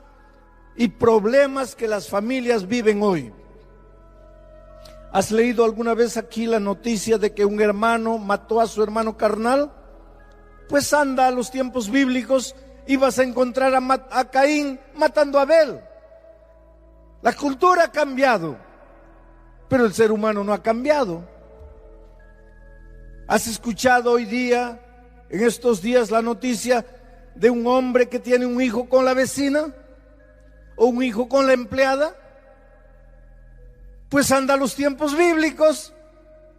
y problemas que las familias viven hoy. ¿Has leído alguna vez aquí la noticia de que un hermano mató a su hermano carnal? Pues anda a los tiempos bíblicos y vas a encontrar a Caín matando a Abel. La cultura ha cambiado, pero el ser humano no ha cambiado. ¿Has escuchado hoy día, en estos días, la noticia de un hombre que tiene un hijo con la vecina o un hijo con la empleada? Pues anda los tiempos bíblicos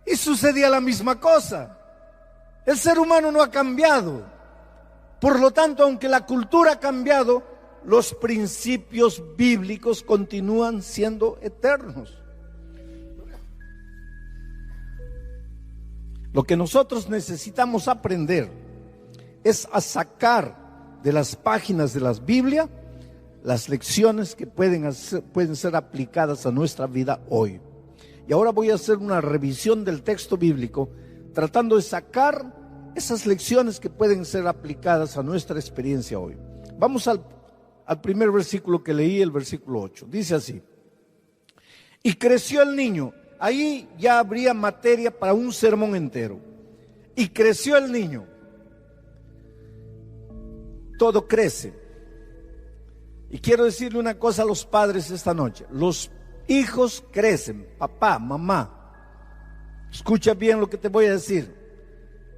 y sucedía la misma cosa. El ser humano no ha cambiado. Por lo tanto, aunque la cultura ha cambiado, los principios bíblicos continúan siendo eternos. Lo que nosotros necesitamos aprender es a sacar de las páginas de la Biblia las lecciones que pueden ser aplicadas a nuestra vida hoy. Y ahora voy a hacer una revisión del texto bíblico, tratando de sacar esas lecciones que pueden ser aplicadas a nuestra experiencia hoy. Vamos al primer versículo que leí, el versículo 8. Dice así: y creció el niño. Ahí ya habría materia para un sermón entero. Y creció el niño. Todo crece. Y quiero decirle una cosa a los padres esta noche. Los hijos crecen, papá, mamá. Escucha bien lo que te voy a decir.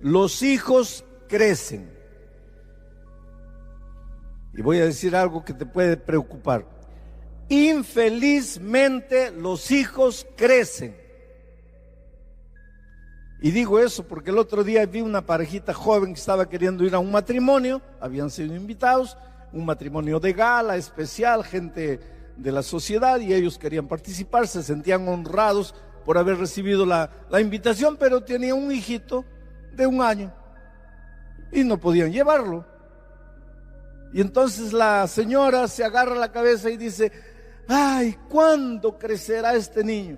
Los hijos crecen. Y voy a decir algo que te puede preocupar. Infelizmente los hijos crecen. Y digo eso porque el otro día vi una parejita joven que estaba queriendo ir a un matrimonio. Habían sido invitados, un matrimonio de gala, especial, gente de la sociedad, y ellos querían participar, se sentían honrados por haber recibido la invitación, pero tenía un hijito de 1 año y no podían llevarlo. Y entonces la señora se agarra la cabeza y dice: ay, ¿cuándo crecerá este niño?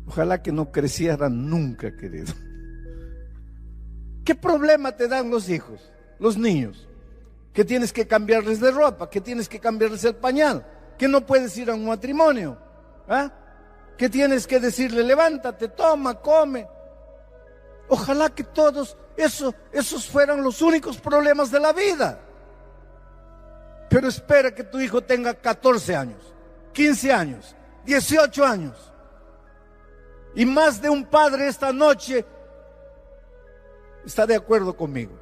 Ojalá que no creciera nunca, querido. ¿Qué problema te dan los hijos, los niños? Que tienes que cambiarles de ropa, que tienes que cambiarles el pañal, que no puedes ir a un matrimonio, ¿ah? Que tienes que decirle: levántate, toma, come. Ojalá que todos esos fueran los únicos problemas de la vida. Pero espera que tu hijo tenga 14 años, 15 años, 18 años. Y más de un padre esta noche está de acuerdo conmigo.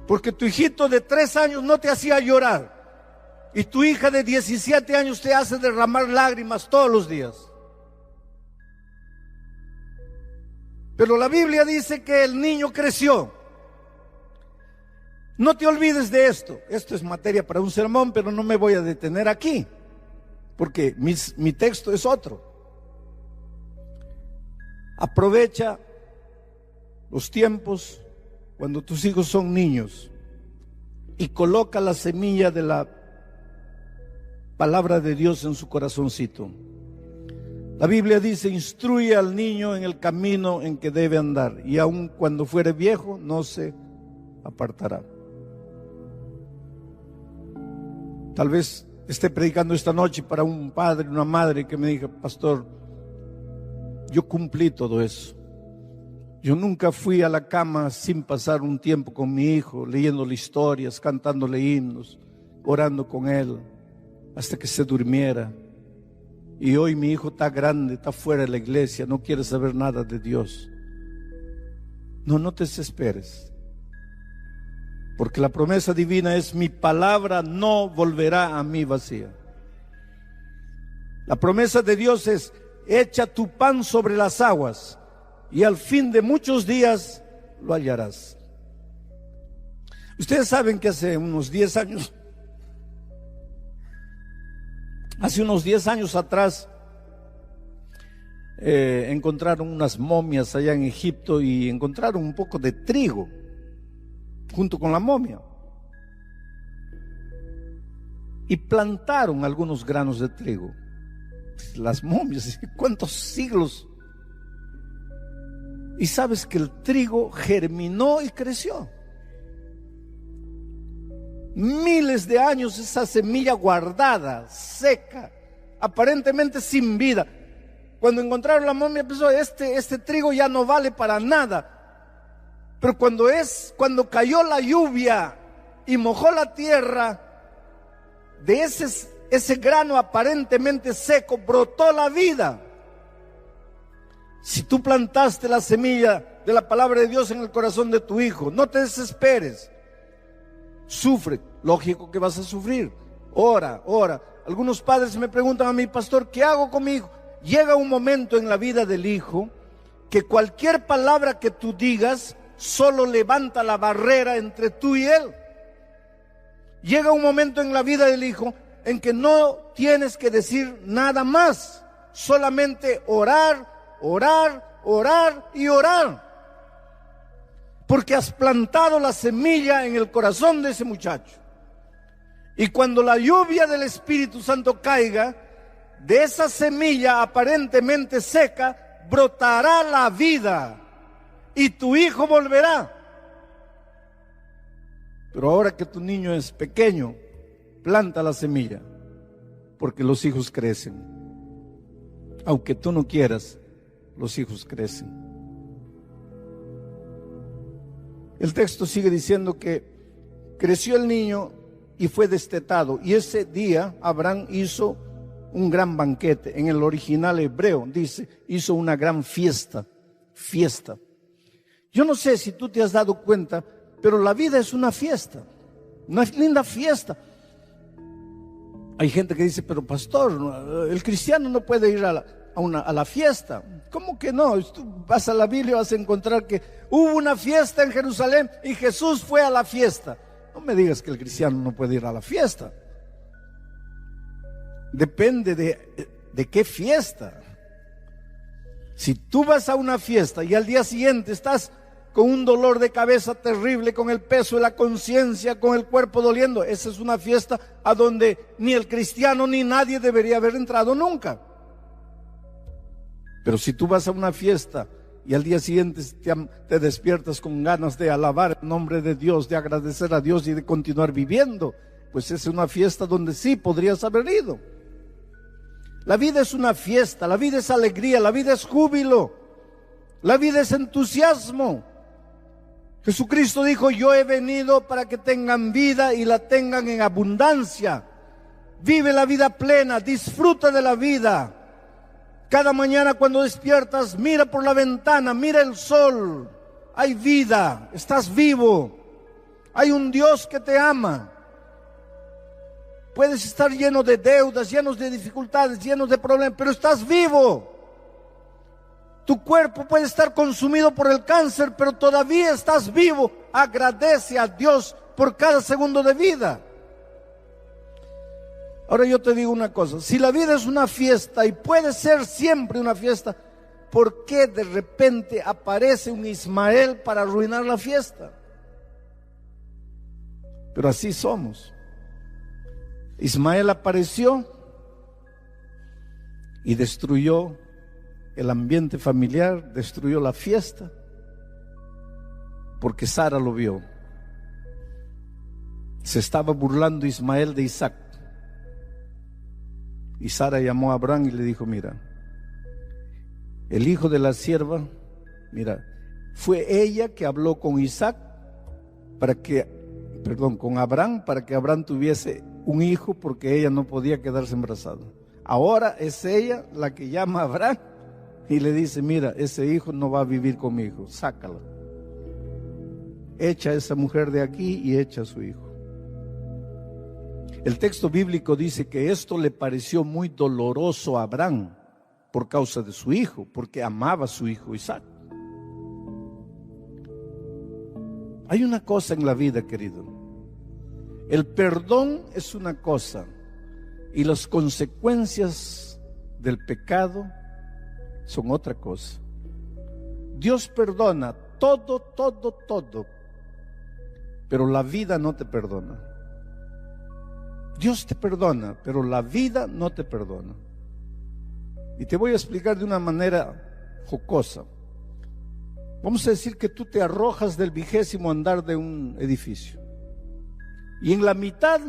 Porque tu hijito de 3 años no te hacía llorar. Y tu hija de 17 años te hace derramar lágrimas todos los días. Pero la Biblia dice que el niño creció. No te olvides de esto. Esto es materia para un sermón, pero no me voy a detener aquí, porque mi texto es otro. Aprovecha los tiempos cuando tus hijos son niños y coloca la semilla de la palabra de Dios en su corazoncito. La Biblia dice: instruye al niño en el camino en que debe andar, y aun cuando fuere viejo no se apartará. Tal vez esté predicando esta noche para un padre, una madre que me diga: pastor, yo cumplí todo eso. Yo nunca fui a la cama sin pasar un tiempo con mi hijo, leyéndole historias, cantándole himnos, orando con él, hasta que se durmiera. Y hoy mi hijo está grande, está fuera de la iglesia, no quiere saber nada de Dios. No te desesperes. Porque la promesa divina es: mi palabra no volverá a mí vacía. La promesa de Dios es: echa tu pan sobre las aguas y al fin de muchos días lo hallarás. Ustedes saben que hace unos 10 años atrás encontraron unas momias allá en Egipto y encontraron un poco de trigo junto con la momia y plantaron algunos granos de trigo. Las momias, ¿cuántos siglos? Y sabes que el trigo germinó y creció. Miles de años esa semilla guardada, seca, aparentemente sin vida. Cuando encontraron la momia pensó: este trigo ya no vale para nada. Pero cuando cayó la lluvia y mojó la tierra, de ese grano aparentemente seco brotó la vida. Si tú plantaste la semilla de la palabra de Dios en el corazón de tu hijo, no te desesperes. Sufre, lógico que vas a sufrir. Ora. Algunos padres me preguntan a mí, pastor, ¿qué hago con mi hijo? Llega un momento en la vida del hijo que cualquier palabra que tú digas solo levanta la barrera entre tú y él. Llega un momento en la vida del hijo en que no tienes que decir nada más, solamente orar y orar, porque has plantado la semilla en el corazón de ese muchacho. Y cuando la lluvia del Espíritu Santo caiga, de esa semilla aparentemente seca brotará la vida y tu hijo volverá. Pero ahora que tu niño es pequeño, planta la semilla, porque los hijos crecen. Aunque tú no quieras, los hijos crecen. El texto sigue diciendo que creció el niño y fue destetado, y ese día Abraham hizo un gran banquete. En el original hebreo dice, hizo una gran fiesta. Yo no sé si tú te has dado cuenta, pero la vida es una fiesta, una linda fiesta. Hay gente que dice, pero pastor, el cristiano no puede ir a la fiesta. ¿Cómo que no? Tú vas a la Biblia y vas a encontrar que hubo una fiesta en Jerusalén y Jesús fue a la fiesta. No me digas que el cristiano no puede ir a la fiesta. Depende de qué fiesta. Si tú vas a una fiesta y al día siguiente estás con un dolor de cabeza terrible, con el peso de la conciencia, con el cuerpo doliendo, esa es una fiesta a donde ni el cristiano ni nadie debería haber entrado nunca. Pero si tú vas a una fiesta y al día siguiente te despiertas con ganas de alabar el nombre de Dios, de agradecer a Dios y de continuar viviendo, pues es una fiesta donde sí podrías haber ido. La vida es una fiesta, la vida es alegría, la vida es júbilo, la vida es entusiasmo. Jesucristo dijo, yo he venido para que tengan vida y la tengan en abundancia. Vive la vida plena, disfruta de la vida. Cada mañana cuando despiertas, mira por la ventana, mira el sol. Hay vida, estás vivo. Hay un Dios que te ama. Puedes estar lleno de deudas, llenos de dificultades, llenos de problemas, pero estás vivo. Tu cuerpo puede estar consumido por el cáncer, pero todavía estás vivo. Agradece a Dios por cada segundo de vida. Ahora yo te digo una cosa, si la vida es una fiesta y puede ser siempre una fiesta, ¿por qué de repente aparece un Ismael para arruinar la fiesta? Pero así somos. Ismael apareció y destruyó el ambiente familiar, destruyó la fiesta, porque Sara lo vio. Se estaba burlando Ismael de Isaac. Y Sara llamó a Abraham y le dijo, mira, el hijo de la sierva, mira, fue ella que habló con con Abraham, para que Abraham tuviese un hijo, porque ella no podía quedarse embarazada. Ahora es ella la que llama a Abraham y le dice, mira, ese hijo no va a vivir conmigo, sácala. Echa a esa mujer de aquí y echa a su hijo. El texto bíblico dice que esto le pareció muy doloroso a Abraham por causa de su hijo, porque amaba a su hijo Isaac. Hay una cosa en la vida, querido. El perdón es una cosa y las consecuencias del pecado son otra cosa. Dios perdona todo, pero la vida no te perdona. Dios te perdona, pero la vida no te perdona. Y te voy a explicar de una manera jocosa. Vamos a decir que tú te arrojas del 20º andar de un edificio y en la mitad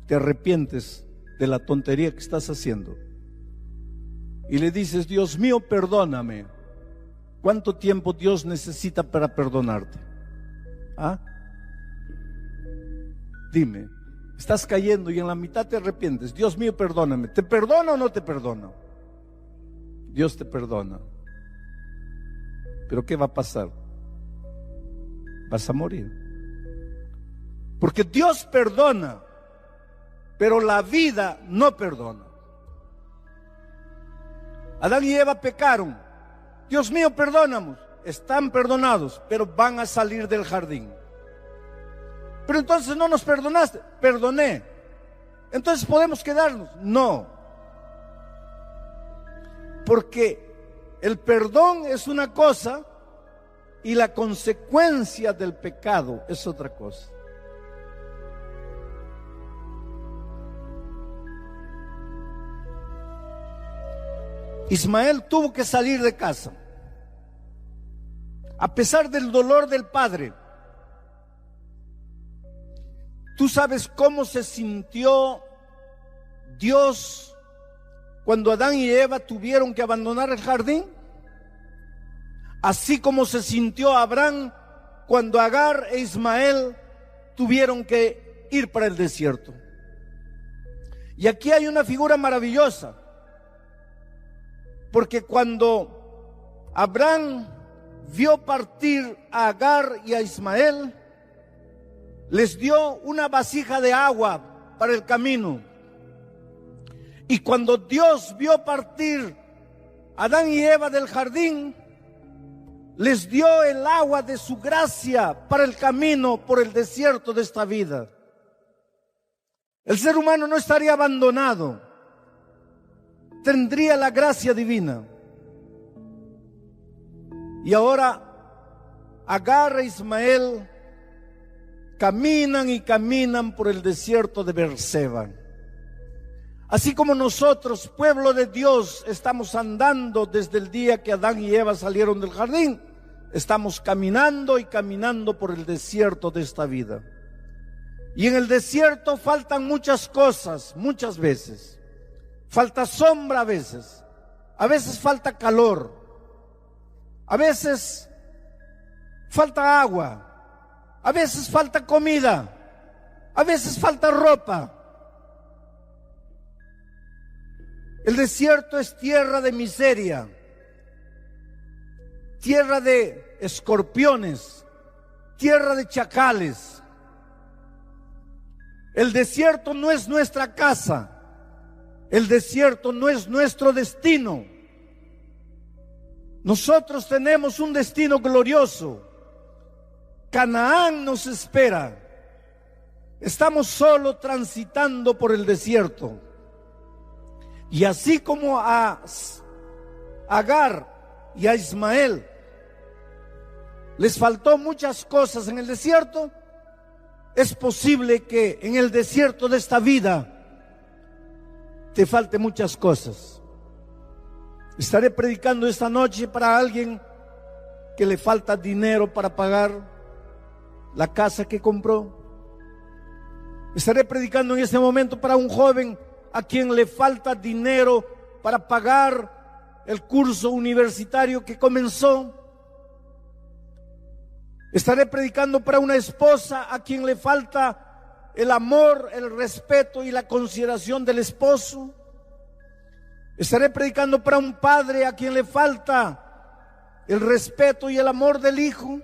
te arrepientes de la tontería que estás haciendo y le dices, Dios mío, perdóname. ¿Cuánto tiempo Dios necesita para perdonarte? ¿Ah? Dime. Estás cayendo y en la mitad te arrepientes. Dios mío, perdóname. ¿Te perdona o no te perdona? Dios te perdona. Pero ¿qué va a pasar? Vas a morir. Porque Dios perdona, pero la vida no perdona. Adán y Eva pecaron. Dios mío, perdónanos. Están perdonados, pero van a salir del jardín. Pero entonces no nos perdonaste. Perdoné. Entonces podemos quedarnos. No. Porque el perdón es una cosa y la consecuencia del pecado es otra cosa. Ismael tuvo que salir de casa, a pesar del dolor del padre. ¿Tú sabes cómo se sintió Dios cuando Adán y Eva tuvieron que abandonar el jardín? Así como se sintió Abraham cuando Agar e Ismael tuvieron que ir para el desierto. Y aquí hay una figura maravillosa, porque cuando Abraham vio partir a Agar y a Ismael, les dio una vasija de agua para el camino. Y cuando Dios vio partir a Adán y Eva del jardín, les dio el agua de su gracia para el camino por el desierto de esta vida. El ser humano no estaría abandonado, tendría la gracia divina. Y ahora Agar e Ismael caminan y caminan por el desierto de Beerseba. Así como nosotros, pueblo de Dios, estamos andando desde el día que Adán y Eva salieron del jardín, estamos caminando y caminando por el desierto de esta vida. Y en el desierto faltan muchas cosas, muchas veces. Falta sombra a veces falta calor, a veces falta agua, a veces falta comida, a veces falta ropa. El desierto es tierra de miseria, tierra de escorpiones, tierra de chacales. El desierto no es nuestra casa. El desierto no es nuestro destino. Nosotros tenemos un destino glorioso. Canaán nos espera. Estamos solo transitando por el desierto. Y así como a Agar y a Ismael les faltó muchas cosas en el desierto, es posible que en el desierto de esta vida te falte muchas cosas. Estaré predicando esta noche para alguien que le falta dinero para pagar la casa que compró. Estaré predicando en este momento para un joven a quien le falta dinero para pagar el curso universitario que comenzó. Estaré predicando para una esposa a quien le falta el amor, el respeto y la consideración del esposo. Estaré predicando para un padre a quien le falta el respeto y el amor del hijo.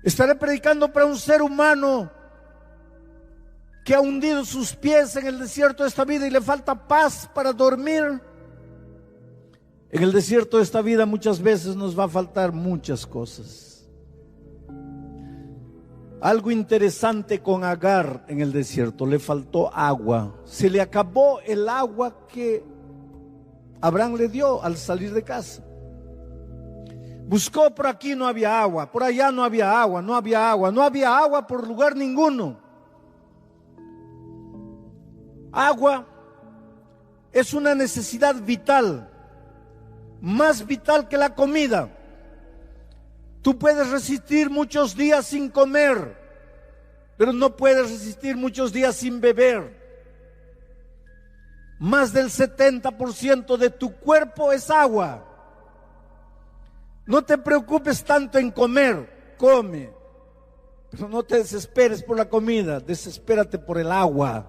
Estaré predicando para un ser humano que ha hundido sus pies en el desierto de esta vida y le falta paz para dormir. En el desierto de esta vida muchas veces nos va a faltar muchas cosas. Algo interesante con Agar en el desierto, le faltó agua. Se le acabó el agua que Abraham le dio al salir de casa. Buscó por aquí, no había agua, por allá no había agua, no había agua, no había agua por lugar ninguno. Agua es una necesidad vital, más vital que la comida. Tú puedes resistir muchos días sin comer, pero no puedes resistir muchos días sin beber. Más del 70% de tu cuerpo es agua. No te preocupes tanto en comer, come. Pero no te desesperes por la comida, desespérate por el agua.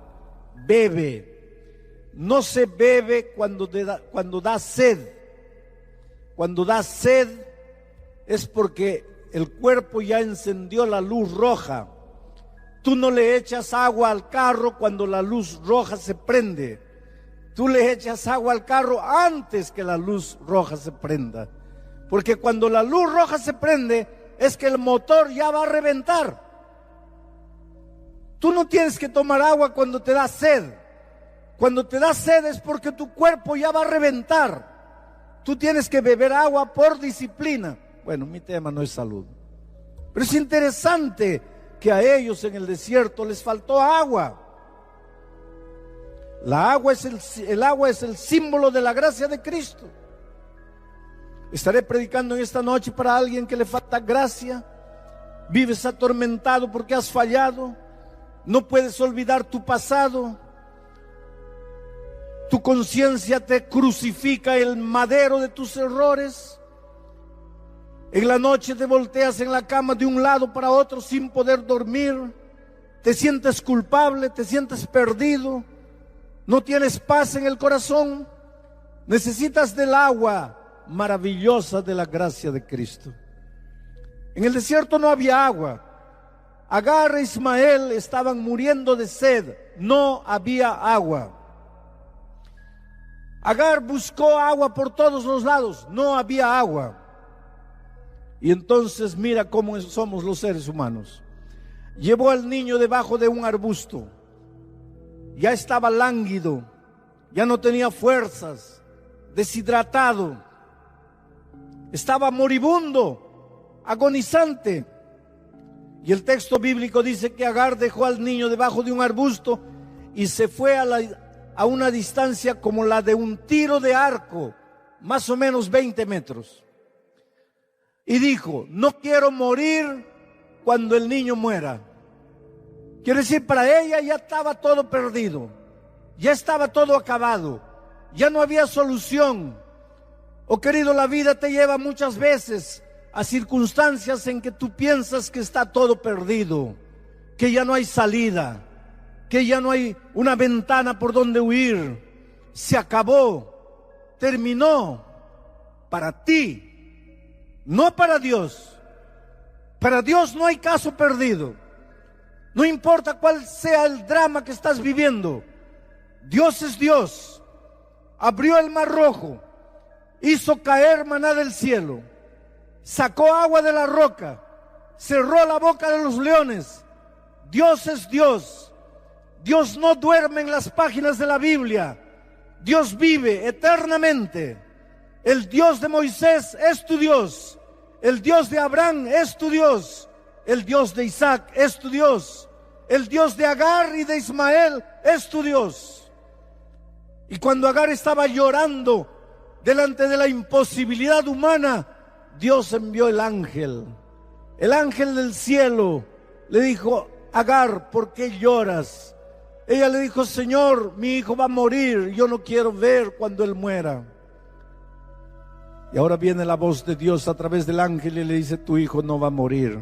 Bebe. No se bebe cuando da sed. Cuando da sed es porque el cuerpo ya encendió la luz roja. Tú no le echas agua al carro cuando la luz roja se prende. Tú le echas agua al carro antes que la luz roja se prenda. Porque cuando la luz roja se prende, es que el motor ya va a reventar. Tú no tienes que tomar agua cuando te da sed. Cuando te da sed es porque tu cuerpo ya va a reventar. Tú tienes que beber agua por disciplina. Bueno, mi tema no es salud. Pero es interesante que a ellos en el desierto les faltó agua. El agua es el símbolo de la gracia de Cristo. Estaré predicando en esta noche para alguien que le falta gracia. Vives atormentado porque has fallado. No puedes olvidar tu pasado. Tu conciencia te crucifica el madero de tus errores. En la noche te volteas en la cama de un lado para otro sin poder dormir. Te sientes culpable, te sientes perdido. No tienes paz en el corazón. Necesitas del agua maravillosa de la gracia de Cristo. En el desierto no había agua. Agar e Ismael estaban muriendo de sed. No había agua. Agar buscó agua por todos los lados. No había agua. Y entonces mira cómo somos los seres humanos. Llevó al niño debajo de un arbusto. Ya estaba lánguido, ya no tenía fuerzas, deshidratado, estaba moribundo, agonizante. Y el texto bíblico dice que Agar dejó al niño debajo de un arbusto y se fue a una distancia como la de un tiro de arco, más o menos 20 metros. Y dijo: no quiero morir cuando el niño muera. Quiere decir, para ella ya estaba todo perdido, ya estaba todo acabado, ya no había solución. Oh querido, la vida te lleva muchas veces a circunstancias en que tú piensas que está todo perdido, que ya no hay salida, que ya no hay una ventana por donde huir. Se acabó, terminó para ti, no para Dios. Para Dios no hay caso perdido. No importa cuál sea el drama que estás viviendo, Dios es Dios. Abrió el mar rojo, hizo caer maná del cielo, sacó agua de la roca, cerró la boca de los leones. Dios es Dios. Dios no duerme en las páginas de la Biblia. Dios vive eternamente. El Dios de Moisés es tu Dios. El Dios de Abraham es tu Dios. El Dios de Isaac es tu Dios. El Dios de Agar y de Ismael es tu Dios. Y cuando Agar estaba llorando delante de la imposibilidad humana, Dios envió el ángel. El ángel del cielo le dijo: Agar, ¿por qué lloras? Ella le dijo: Señor, mi hijo va a morir, yo no quiero ver cuando él muera. Y ahora viene la voz de Dios a través del ángel y le dice: tu hijo no va a morir.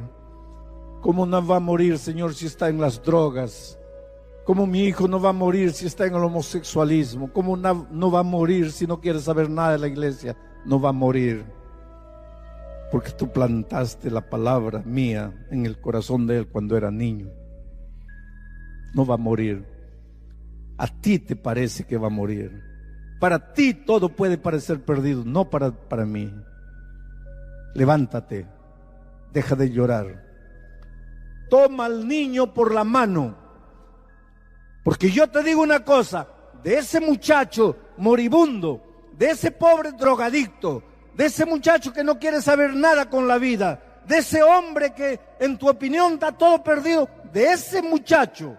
¿Cómo no va a morir, Señor, si está en las drogas? ¿Cómo mi hijo no va a morir si está en el homosexualismo? ¿Cómo no va a morir si no quiere saber nada de la iglesia? No va a morir, porque tú plantaste la palabra mía en el corazón de él cuando era niño. No va a morir. A ti te parece que va a morir. Para ti todo puede parecer perdido, no para mí. Levántate, deja de llorar. Toma al niño por la mano, porque yo te digo una cosa: de ese muchacho moribundo, de ese pobre drogadicto, de ese muchacho que no quiere saber nada con la vida, de ese hombre que en tu opinión está todo perdido, de ese muchacho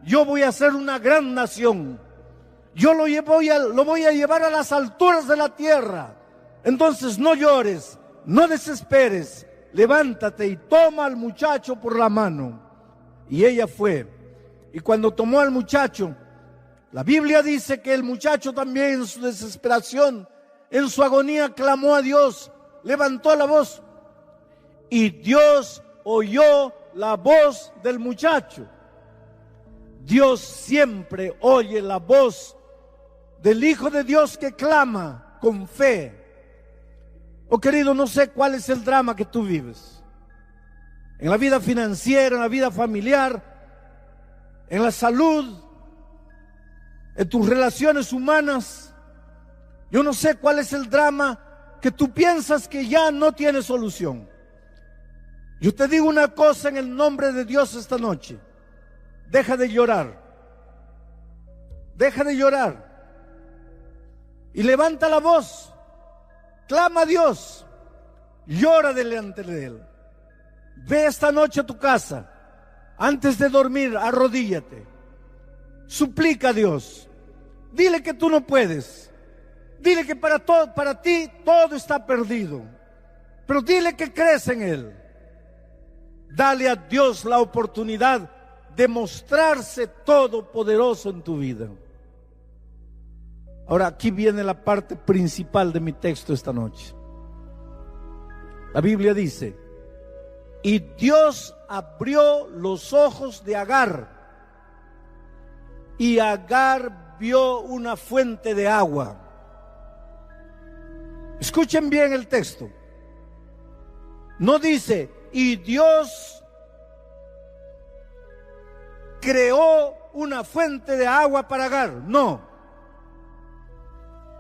yo voy a hacer una gran nación. Yo lo voy a llevar a las alturas de la tierra. Entonces no llores, no desesperes, levántate y toma al muchacho por la mano. Y ella fue. Y cuando tomó al muchacho, la Biblia dice que el muchacho también en su desesperación, en su agonía, clamó a Dios, levantó la voz. Y Dios oyó la voz del muchacho. Dios siempre oye la voz del Hijo de Dios que clama con fe. Oh querido, no sé cuál es el drama que tú vives. En la vida financiera, en la vida familiar, en la salud, en tus relaciones humanas. Yo no sé cuál es el drama que tú piensas que ya no tiene solución. Yo te digo una cosa en el nombre de Dios esta noche. Deja de llorar. Deja de llorar. Y levanta la voz. Clama a Dios. Llora delante de Él. Ve esta noche a tu casa. Antes de dormir, arrodíllate. Suplica a Dios. Dile que tú no puedes. Dile que para ti todo está perdido. Pero dile que crees en Él. Dale a Dios la oportunidad de mostrarse todopoderoso en tu vida. Ahora aquí viene la parte principal de mi texto esta noche. La Biblia dice: y Dios abrió los ojos de Agar, y Agar vio una fuente de agua. Escuchen bien el texto. No dice: y Dios creó una fuente de agua para Agar. No.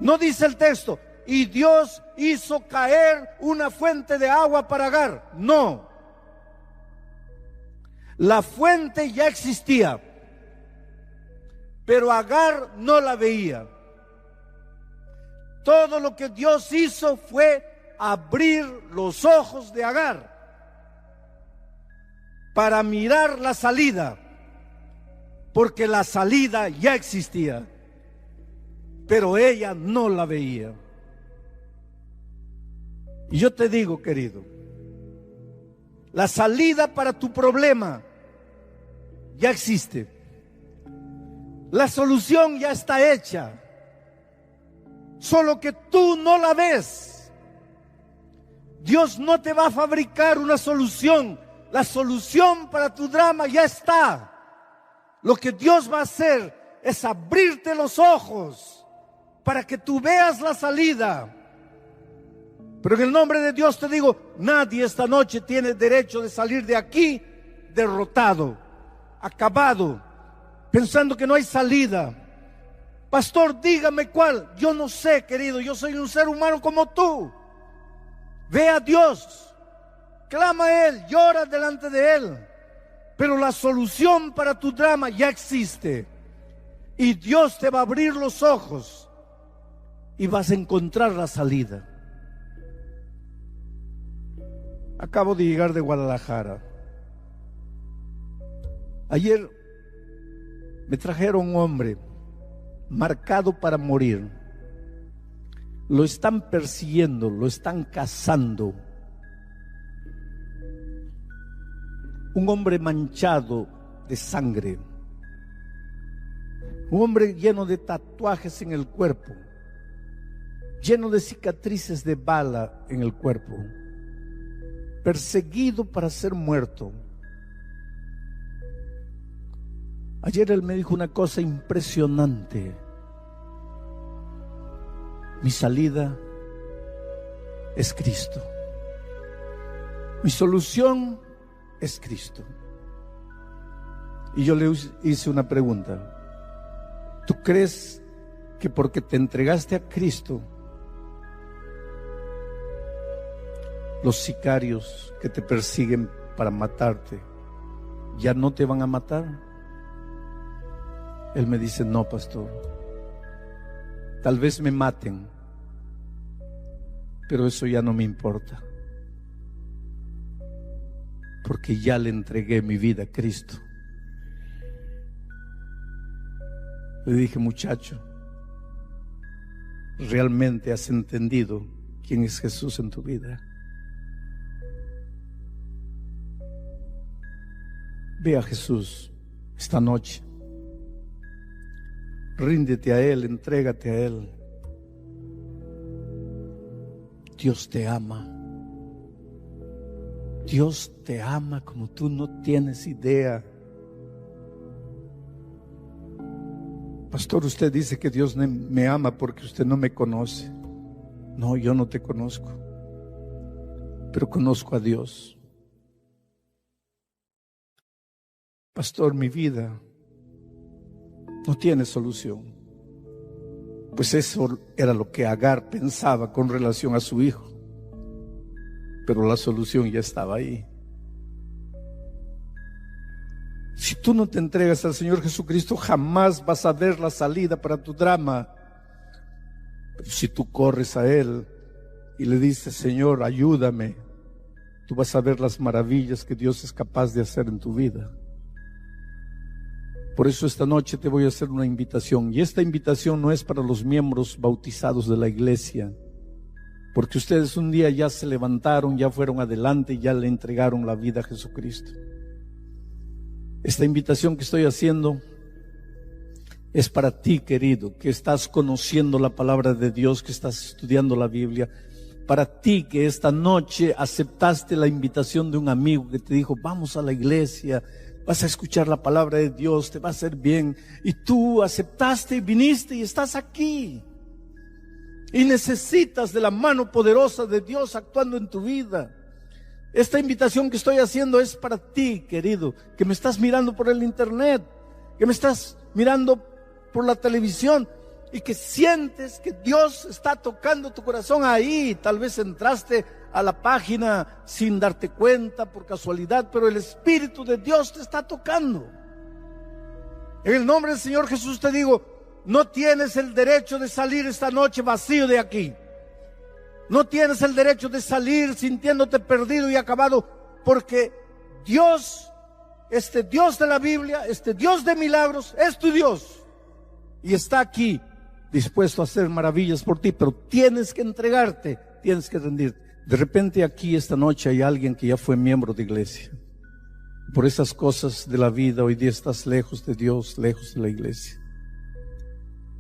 No dice el texto: y Dios hizo caer una fuente de agua para Agar. No. La fuente ya existía, pero Agar no la veía. Todo lo que Dios hizo fue abrir los ojos de Agar para mirar la salida, porque la salida ya existía, pero ella no la veía. Y yo te digo, querido, la salida para tu problema ya existe. La solución ya está hecha, solo que tú no la ves. Dios no te va a fabricar una solución. La solución para tu drama ya está. Lo que Dios va a hacer es abrirte los ojos para que tú veas la salida. Pero en el nombre de Dios te digo, nadie esta noche tiene derecho de salir de aquí derrotado, acabado, pensando que no hay salida. Pastor, dígame cuál. Yo no sé, querido, yo soy un ser humano como tú. Ve a Dios, clama a Él, llora delante de Él. Pero la solución para tu drama ya existe. Y Dios te va a abrir los ojos y vas a encontrar la salida. Acabo de llegar de Guadalajara. Ayer me trajeron un hombre marcado para morir. Lo están persiguiendo, lo están cazando. Un hombre manchado de sangre. Un hombre lleno de tatuajes en el cuerpo, lleno de cicatrices de bala en el cuerpo, perseguido para ser muerto. Ayer él me dijo una cosa impresionante: mi salida es Cristo, mi solución es Cristo. Y yo le hice una pregunta: ¿tú crees que porque te entregaste a Cristo, los sicarios que te persiguen para matarte ya no te van a matar? Él me dice: no, pastor, tal vez me maten, pero eso ya no me importa, porque ya le entregué mi vida a Cristo. Le dije: muchacho, ¿realmente has entendido quién es Jesús en tu vida? Ve a Jesús esta noche. Ríndete a Él, entrégate a Él. Dios te ama. Dios te ama como tú no tienes idea. Pastor, usted dice que Dios me ama porque usted no me conoce. No, yo no te conozco, pero conozco a Dios. Pastor, mi vida no tiene solución. Pues eso era lo que Agar pensaba con relación a su hijo. Pero la solución ya estaba ahí. Si tú no te entregas al Señor Jesucristo, jamás vas a ver la salida para tu drama. Pero si tú corres a Él y le dices, Señor, ayúdame, tú vas a ver las maravillas que Dios es capaz de hacer en tu vida. Por eso esta noche te voy a hacer una invitación. Y esta invitación no es para los miembros bautizados de la iglesia, porque ustedes un día ya se levantaron, ya fueron adelante y ya le entregaron la vida a Jesucristo. Esta invitación que estoy haciendo es para ti, querido, que estás conociendo la palabra de Dios, que estás estudiando la Biblia. Para ti que esta noche aceptaste la invitación de un amigo que te dijo, vamos a la iglesia, vas a escuchar la palabra de Dios, te va a hacer bien. Y tú aceptaste y viniste y estás aquí. Y necesitas de la mano poderosa de Dios actuando en tu vida. Esta invitación que estoy haciendo es para ti, querido, que me estás mirando por el internet, que me estás mirando por la televisión y que sientes que Dios está tocando tu corazón ahí. Tal vez entraste a la página sin darte cuenta por casualidad, pero el Espíritu de Dios te está tocando. En el nombre del Señor Jesús te digo, no tienes el derecho de salir esta noche vacío de aquí. No tienes el derecho de salir sintiéndote perdido y acabado, porque Dios, este Dios de la Biblia, este Dios de milagros, es tu Dios. Y está aquí dispuesto a hacer maravillas por ti, pero tienes que entregarte, tienes que rendirte. De repente aquí esta noche hay alguien que ya fue miembro de iglesia. Por esas cosas de la vida hoy día estás lejos de Dios, lejos de la iglesia.